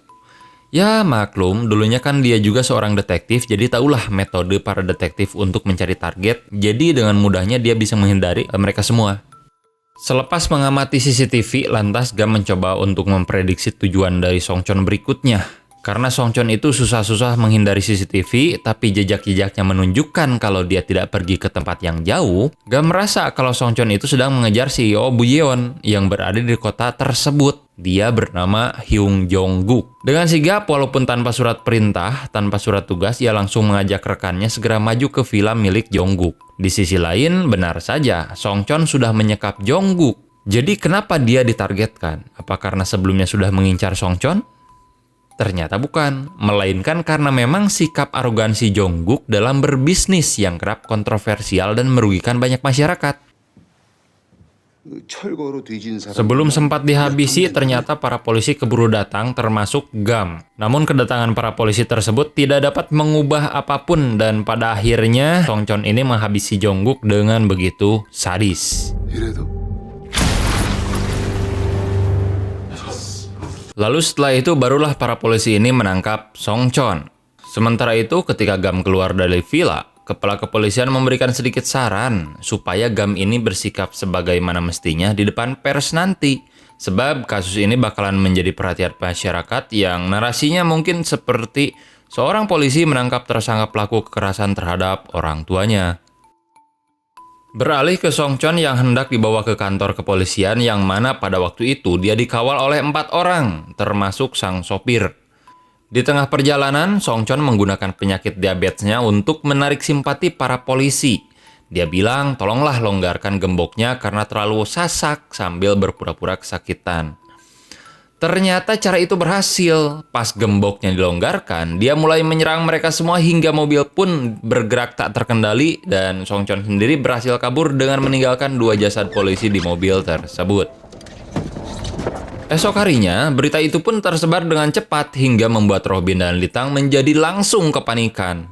Ya maklum, dulunya kan dia juga seorang detektif, jadi tahulah metode para detektif untuk mencari target. Jadi dengan mudahnya dia bisa menghindari mereka semua. Selepas mengamati CCTV, lantas Gam mencoba untuk memprediksi tujuan dari Songchon berikutnya. Karena Songchon itu susah-susah menghindari CCTV, tapi jejak-jejaknya menunjukkan kalau dia tidak pergi ke tempat yang jauh, Gam merasa kalau Songchon itu sedang mengejar CEO Buyeon yang berada di kota tersebut. Dia bernama Hyung Jong-guk. Dengan sigap, walaupun tanpa surat perintah, tanpa surat tugas, ia langsung mengajak rekannya segera maju ke villa milik Jong-guk. Di sisi lain, benar saja, Songchon sudah menyekap Jong-guk. Jadi kenapa dia ditargetkan? Apa karena sebelumnya sudah mengincar Songchon? Ternyata bukan, melainkan karena memang sikap arogansi Jong-guk dalam berbisnis yang kerap kontroversial dan merugikan banyak masyarakat. Sebelum sempat dihabisi, ternyata para polisi keburu datang termasuk Gam. Namun kedatangan para polisi tersebut tidak dapat mengubah apapun dan pada akhirnya Songchon ini menghabisi Jong-guk dengan begitu sadis. Lalu setelah itu barulah para polisi ini menangkap Songchon. Sementara itu ketika Gam keluar dari villa, kepala kepolisian memberikan sedikit saran supaya Gam ini bersikap sebagaimana mestinya di depan pers nanti. Sebab kasus ini bakalan menjadi perhatian masyarakat yang narasinya mungkin seperti seorang polisi menangkap tersangka pelaku kekerasan terhadap orang tuanya. Beralih ke Songchon yang hendak dibawa ke kantor kepolisian yang mana pada waktu itu dia dikawal oleh 4 orang, termasuk sang sopir. Di tengah perjalanan, Songchon menggunakan penyakit diabetesnya untuk menarik simpati para polisi. Dia bilang, tolonglah longgarkan gemboknya karena terlalu sasak sambil berpura-pura kesakitan. Ternyata cara itu berhasil. Pas gemboknya dilonggarkan, dia mulai menyerang mereka semua hingga mobil pun bergerak tak terkendali dan Songchon sendiri berhasil kabur dengan meninggalkan 2 jasad polisi di mobil tersebut. Esok harinya, berita itu pun tersebar dengan cepat hingga membuat Robin dan Litang menjadi langsung kepanikan.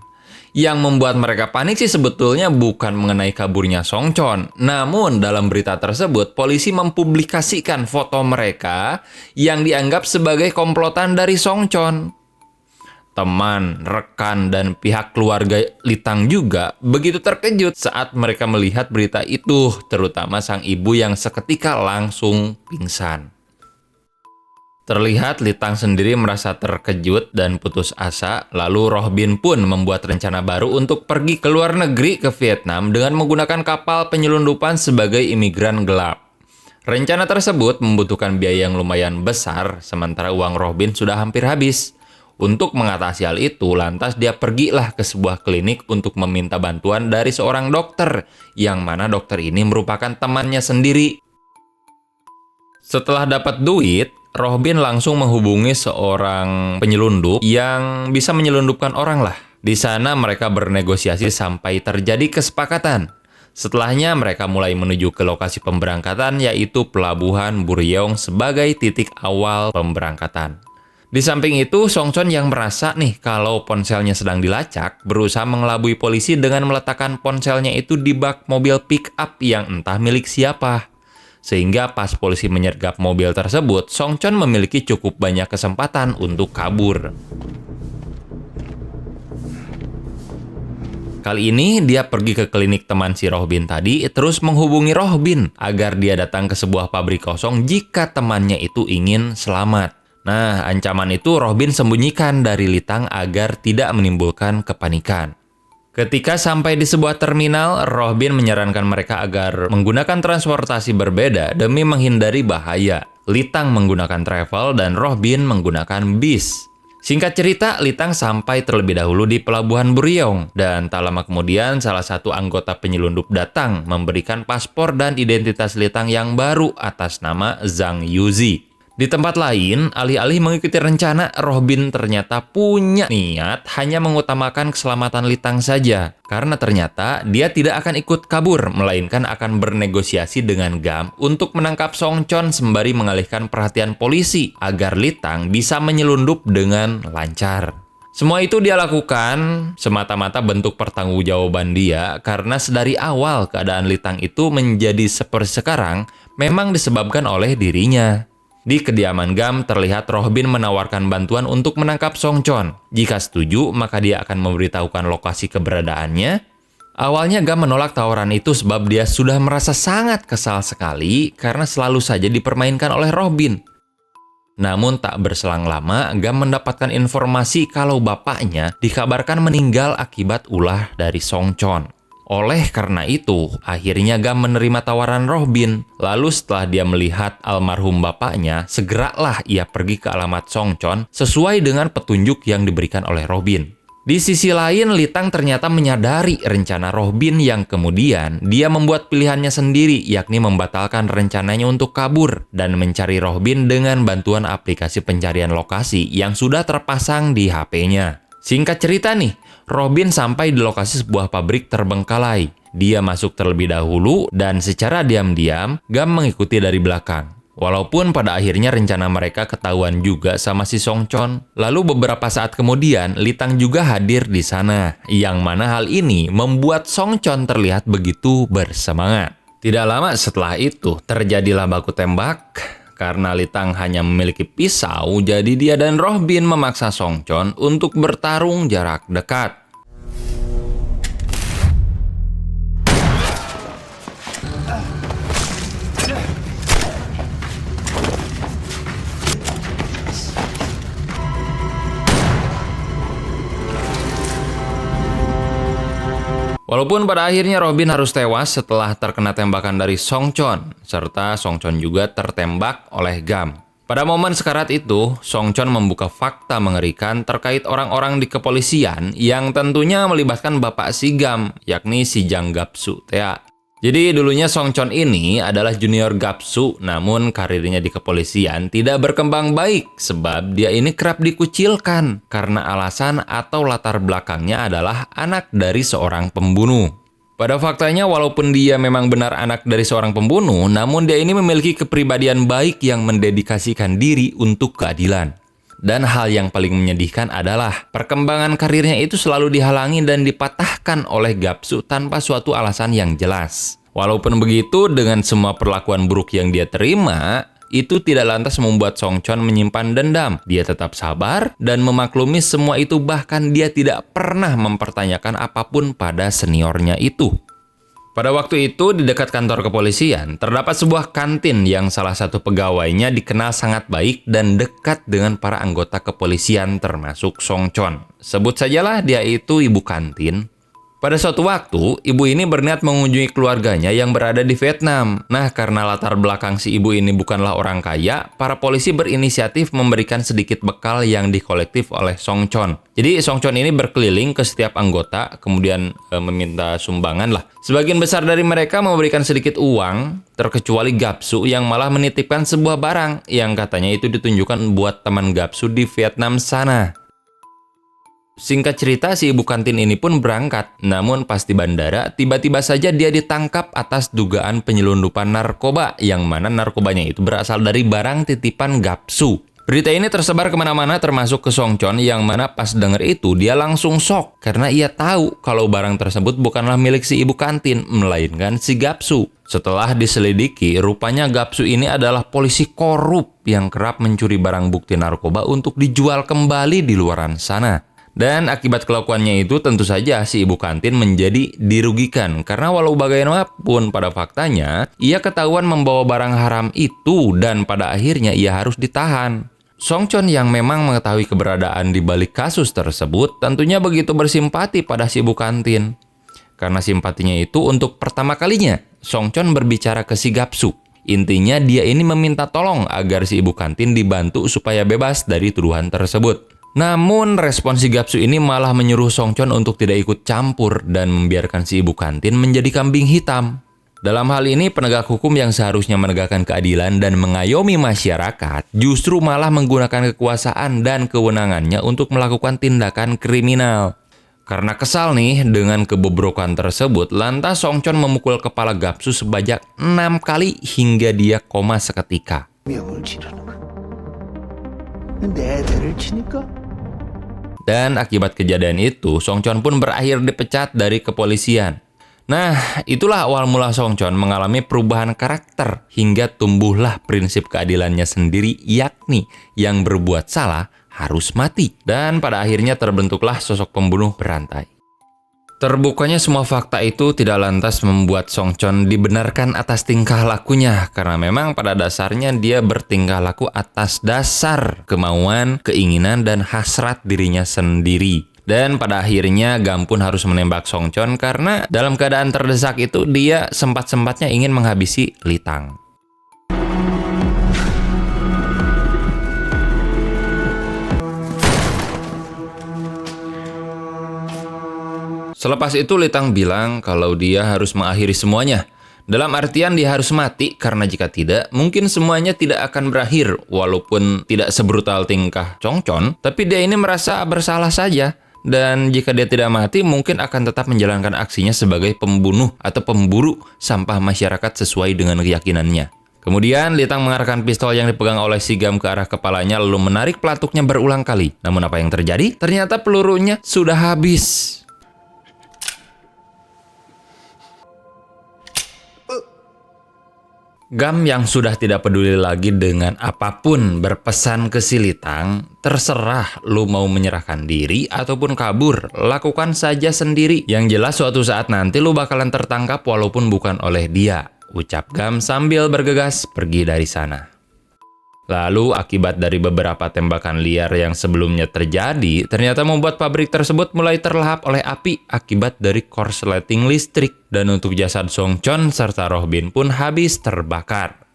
Yang membuat mereka panik sih sebetulnya bukan mengenai kaburnya Songchon. Namun dalam berita tersebut, polisi mempublikasikan foto mereka yang dianggap sebagai komplotan dari Songchon. Teman, rekan, dan pihak keluarga Litang juga begitu terkejut saat mereka melihat berita itu, terutama sang ibu yang seketika langsung pingsan. Terlihat Litang sendiri merasa terkejut dan putus asa, lalu Robin pun membuat rencana baru untuk pergi ke luar negeri ke Vietnam dengan menggunakan kapal penyelundupan sebagai imigran gelap. Rencana tersebut membutuhkan biaya yang lumayan besar, sementara uang Robin sudah hampir habis. Untuk mengatasi hal itu, lantas dia pergilah ke sebuah klinik untuk meminta bantuan dari seorang dokter, yang mana dokter ini merupakan temannya sendiri. Setelah dapat duit, Robin langsung menghubungi seorang penyelundup yang bisa menyelundupkan orang lah. Di sana mereka bernegosiasi sampai terjadi kesepakatan. Setelahnya mereka mulai menuju ke lokasi pemberangkatan, yaitu Pelabuhan Buryong sebagai titik awal pemberangkatan. Di samping itu, Songchon yang merasa nih kalau ponselnya sedang dilacak, berusaha mengelabui polisi dengan meletakkan ponselnya itu di bak mobil pick up yang entah milik siapa. Sehingga pas polisi menyergap mobil tersebut, Songchon memiliki cukup banyak kesempatan untuk kabur. Kali ini dia pergi ke klinik teman si Robin tadi, terus menghubungi Robin agar dia datang ke sebuah pabrik kosong jika temannya itu ingin selamat. Nah, ancaman itu Robin sembunyikan dari Litang agar tidak menimbulkan kepanikan. Ketika sampai di sebuah terminal, Robin menyarankan mereka agar menggunakan transportasi berbeda demi menghindari bahaya. Litang menggunakan travel dan Robin menggunakan bis. Singkat cerita, Litang sampai terlebih dahulu di Pelabuhan Buryong dan tak lama kemudian salah satu anggota penyelundup datang memberikan paspor dan identitas Litang yang baru atas nama Zhang Yuzi. Di tempat lain, alih-alih mengikuti rencana, Robin ternyata punya niat hanya mengutamakan keselamatan Litang saja. Karena ternyata dia tidak akan ikut kabur, melainkan akan bernegosiasi dengan Gam untuk menangkap Songchon sembari mengalihkan perhatian polisi agar Litang bisa menyelundup dengan lancar. Semua itu dia lakukan semata-mata bentuk pertanggungjawaban dia karena sedari awal keadaan Litang itu menjadi seperti sekarang memang disebabkan oleh dirinya. Di kediaman Gam terlihat Robin menawarkan bantuan untuk menangkap Songchon. Jika setuju, maka dia akan memberitahukan lokasi keberadaannya. Awalnya Gam menolak tawaran itu sebab dia sudah merasa sangat kesal sekali karena selalu saja dipermainkan oleh Robin. Namun tak berselang lama, Gam mendapatkan informasi kalau bapaknya dikabarkan meninggal akibat ulah dari Songchon. Oleh karena itu, akhirnya Gam menerima tawaran Robin. Lalu setelah dia melihat almarhum bapaknya, segeralah ia pergi ke alamat Songchon sesuai dengan petunjuk yang diberikan oleh Robin. Di sisi lain, Litang ternyata menyadari rencana Robin yang kemudian dia membuat pilihannya sendiri, yakni membatalkan rencananya untuk kabur dan mencari Robin dengan bantuan aplikasi pencarian lokasi yang sudah terpasang di HP-nya. Singkat cerita nih, Robin sampai di lokasi sebuah pabrik terbengkalai. Dia masuk terlebih dahulu dan secara diam-diam Gam mengikuti dari belakang. Walaupun pada akhirnya rencana mereka ketahuan juga sama si Songchon. Lalu beberapa saat kemudian Litang juga hadir di sana. Yang mana hal ini membuat Songchon terlihat begitu bersemangat. Tidak lama setelah itu terjadilah baku tembak. Karena Litang hanya memiliki pisau, jadi dia dan Robin memaksa Songchon untuk bertarung jarak dekat. Walaupun pada akhirnya Robin harus tewas setelah terkena tembakan dari Songchon, serta Songchon juga tertembak oleh Gam. Pada momen sekarat itu, Songchon membuka fakta mengerikan terkait orang-orang di kepolisian yang tentunya melibatkan bapak si Gam, yakni si Jang Gapsu Tea. Jadi dulunya Song Chon ini adalah junior Gapsu, namun karirnya di kepolisian tidak berkembang baik sebab dia ini kerap dikucilkan karena alasan atau latar belakangnya adalah anak dari seorang pembunuh. Pada faktanya walaupun dia memang benar anak dari seorang pembunuh, namun dia ini memiliki kepribadian baik yang mendedikasikan diri untuk keadilan. Dan hal yang paling menyedihkan adalah perkembangan karirnya itu selalu dihalangi dan dipatahkan oleh Gapsu tanpa suatu alasan yang jelas. Walaupun begitu, dengan semua perlakuan buruk yang dia terima, itu tidak lantas membuat Song Chon menyimpan dendam. Dia tetap sabar dan memaklumi semua itu, bahkan dia tidak pernah mempertanyakan apapun pada seniornya itu. Pada waktu itu, di dekat kantor kepolisian, terdapat sebuah kantin yang salah satu pegawainya dikenal sangat baik dan dekat dengan para anggota kepolisian termasuk Song Chon. Sebut sajalah dia itu ibu kantin. Pada suatu waktu, ibu ini berniat mengunjungi keluarganya yang berada di Vietnam. Nah, karena latar belakang si ibu ini bukanlah orang kaya, para polisi berinisiatif memberikan sedikit bekal yang dikolektif oleh Song Chon. Jadi, Song Chon ini berkeliling ke setiap anggota, kemudian meminta sumbangan lah. Sebagian besar dari mereka memberikan sedikit uang, terkecuali Gapsu yang malah menitipkan sebuah barang yang katanya itu ditunjukkan buat teman Gapsu di Vietnam sana. Singkat cerita, si ibu kantin ini pun berangkat. Namun pas di bandara, tiba-tiba saja dia ditangkap atas dugaan penyelundupan narkoba, yang mana narkobanya itu berasal dari barang titipan Gapsu. Berita ini tersebar kemana-mana termasuk ke Song Chon, yang mana pas denger itu dia langsung shock karena ia tahu kalau barang tersebut bukanlah milik si ibu kantin, melainkan si Gapsu. Setelah diselidiki, rupanya Gapsu ini adalah polisi korup yang kerap mencuri barang bukti narkoba untuk dijual kembali di luaran sana. Dan akibat kelakuannya itu tentu saja si ibu kantin menjadi dirugikan karena walau bagaimanapun pada faktanya ia ketahuan membawa barang haram itu dan pada akhirnya ia harus ditahan. Song Chon yang memang mengetahui keberadaan di balik kasus tersebut tentunya begitu bersimpati pada si ibu kantin. Karena simpatinya itu untuk pertama kalinya Song Chon berbicara ke si Gapsu. Intinya dia ini meminta tolong agar si ibu kantin dibantu supaya bebas dari tuduhan tersebut. Namun respon si Gapsu ini malah menyuruh Song Chon untuk tidak ikut campur dan membiarkan si ibu kantin menjadi kambing hitam. Dalam hal ini penegak hukum yang seharusnya menegakkan keadilan dan mengayomi masyarakat justru malah menggunakan kekuasaan dan kewenangannya untuk melakukan tindakan kriminal. Karena kesal nih dengan kebobrokan tersebut, lantas Song Chon memukul kepala Gapsu sebanyak 6 kali hingga dia koma seketika. Dan akibat kejadian itu, Song Chon pun berakhir dipecat dari kepolisian. Nah, itulah awal mula Song Chon mengalami perubahan karakter hingga tumbuhlah prinsip keadilannya sendiri, yakni yang berbuat salah harus mati. Dan pada akhirnya terbentuklah sosok pembunuh berantai. Terbukanya semua fakta itu tidak lantas membuat Song Chon dibenarkan atas tingkah lakunya, karena memang pada dasarnya dia bertingkah laku atas dasar kemauan, keinginan, dan hasrat dirinya sendiri. Dan pada akhirnya Gam pun harus menembak Song Chon karena dalam keadaan terdesak itu dia sempat-sempatnya ingin menghabisi Litang. Selepas itu Litang bilang kalau dia harus mengakhiri semuanya. Dalam artian dia harus mati karena jika tidak, mungkin semuanya tidak akan berakhir. Walaupun tidak sebrutal tingkah Song Chon, tapi dia ini merasa bersalah saja. Dan jika dia tidak mati, mungkin akan tetap menjalankan aksinya sebagai pembunuh atau pemburu sampah masyarakat sesuai dengan keyakinannya. Kemudian Litang mengarahkan pistol yang dipegang oleh si Gam ke arah kepalanya lalu menarik pelatuknya berulang kali. Namun apa yang terjadi? Ternyata pelurunya sudah habis. Gam yang sudah tidak peduli lagi dengan apapun berpesan ke si Litang, terserah lu mau menyerahkan diri ataupun kabur, lakukan saja sendiri. Yang jelas suatu saat nanti lu bakalan tertangkap walaupun bukan oleh dia, ucap Gam sambil bergegas pergi dari sana. Lalu akibat dari beberapa tembakan liar yang sebelumnya terjadi, ternyata membuat pabrik tersebut mulai terlahap oleh api akibat dari korsleting listrik. Dan untuk jasad Song Chon serta Roh Bin pun habis terbakar.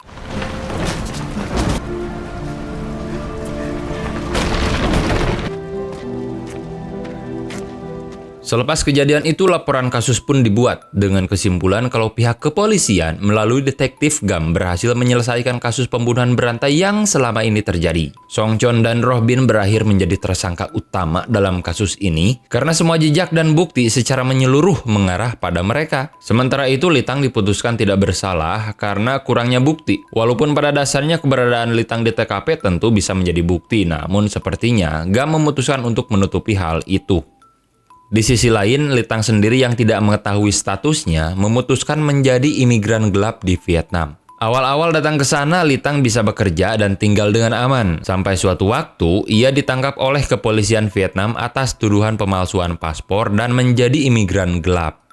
Selepas kejadian itu, laporan kasus pun dibuat dengan kesimpulan kalau pihak kepolisian melalui detektif Gam berhasil menyelesaikan kasus pembunuhan berantai yang selama ini terjadi. Song Chon dan Roh Bin berakhir menjadi tersangka utama dalam kasus ini karena semua jejak dan bukti secara menyeluruh mengarah pada mereka. Sementara itu, Litang diputuskan tidak bersalah karena kurangnya bukti. Walaupun pada dasarnya keberadaan Litang di TKP tentu bisa menjadi bukti, namun sepertinya Gam memutuskan untuk menutupi hal itu. Di sisi lain, Litang sendiri yang tidak mengetahui statusnya memutuskan menjadi imigran gelap di Vietnam. Awal-awal datang ke sana, Litang bisa bekerja dan tinggal dengan aman. Sampai suatu waktu, ia ditangkap oleh kepolisian Vietnam atas tuduhan pemalsuan paspor dan menjadi imigran gelap.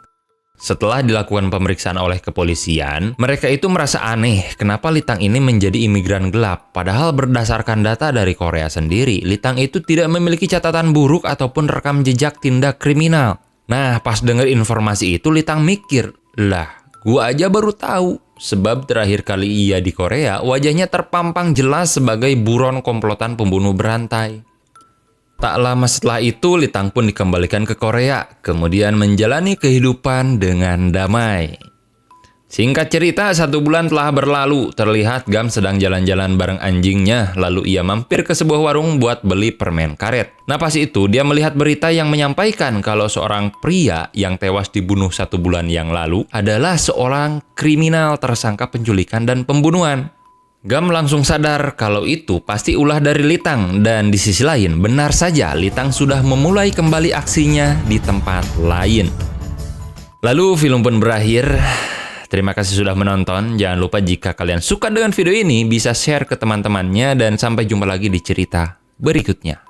Setelah dilakukan pemeriksaan oleh kepolisian, mereka itu merasa aneh kenapa Litang ini menjadi imigran gelap. Padahal berdasarkan data dari Korea sendiri, Litang itu tidak memiliki catatan buruk ataupun rekam jejak tindak kriminal. Nah, pas dengar informasi itu, Litang mikir, lah, gua aja baru tahu. Sebab terakhir kali ia di Korea, wajahnya terpampang jelas sebagai buron komplotan pembunuh berantai. Tak lama setelah itu, Litang pun dikembalikan ke Korea, kemudian menjalani kehidupan dengan damai. Singkat cerita, 1 bulan telah berlalu, terlihat Gam sedang jalan-jalan bareng anjingnya, lalu ia mampir ke sebuah warung buat beli permen karet. Nah, pas itu dia melihat berita yang menyampaikan kalau seorang pria yang tewas dibunuh 1 bulan yang lalu adalah seorang kriminal tersangka penculikan dan pembunuhan. Gam langsung sadar kalau itu pasti ulah dari Litang, dan di sisi lain benar saja Litang sudah memulai kembali aksinya di tempat lain. Lalu film pun berakhir. Terima kasih sudah menonton. Jangan lupa jika kalian suka dengan video ini bisa share ke teman-temannya, dan sampai jumpa lagi di cerita berikutnya.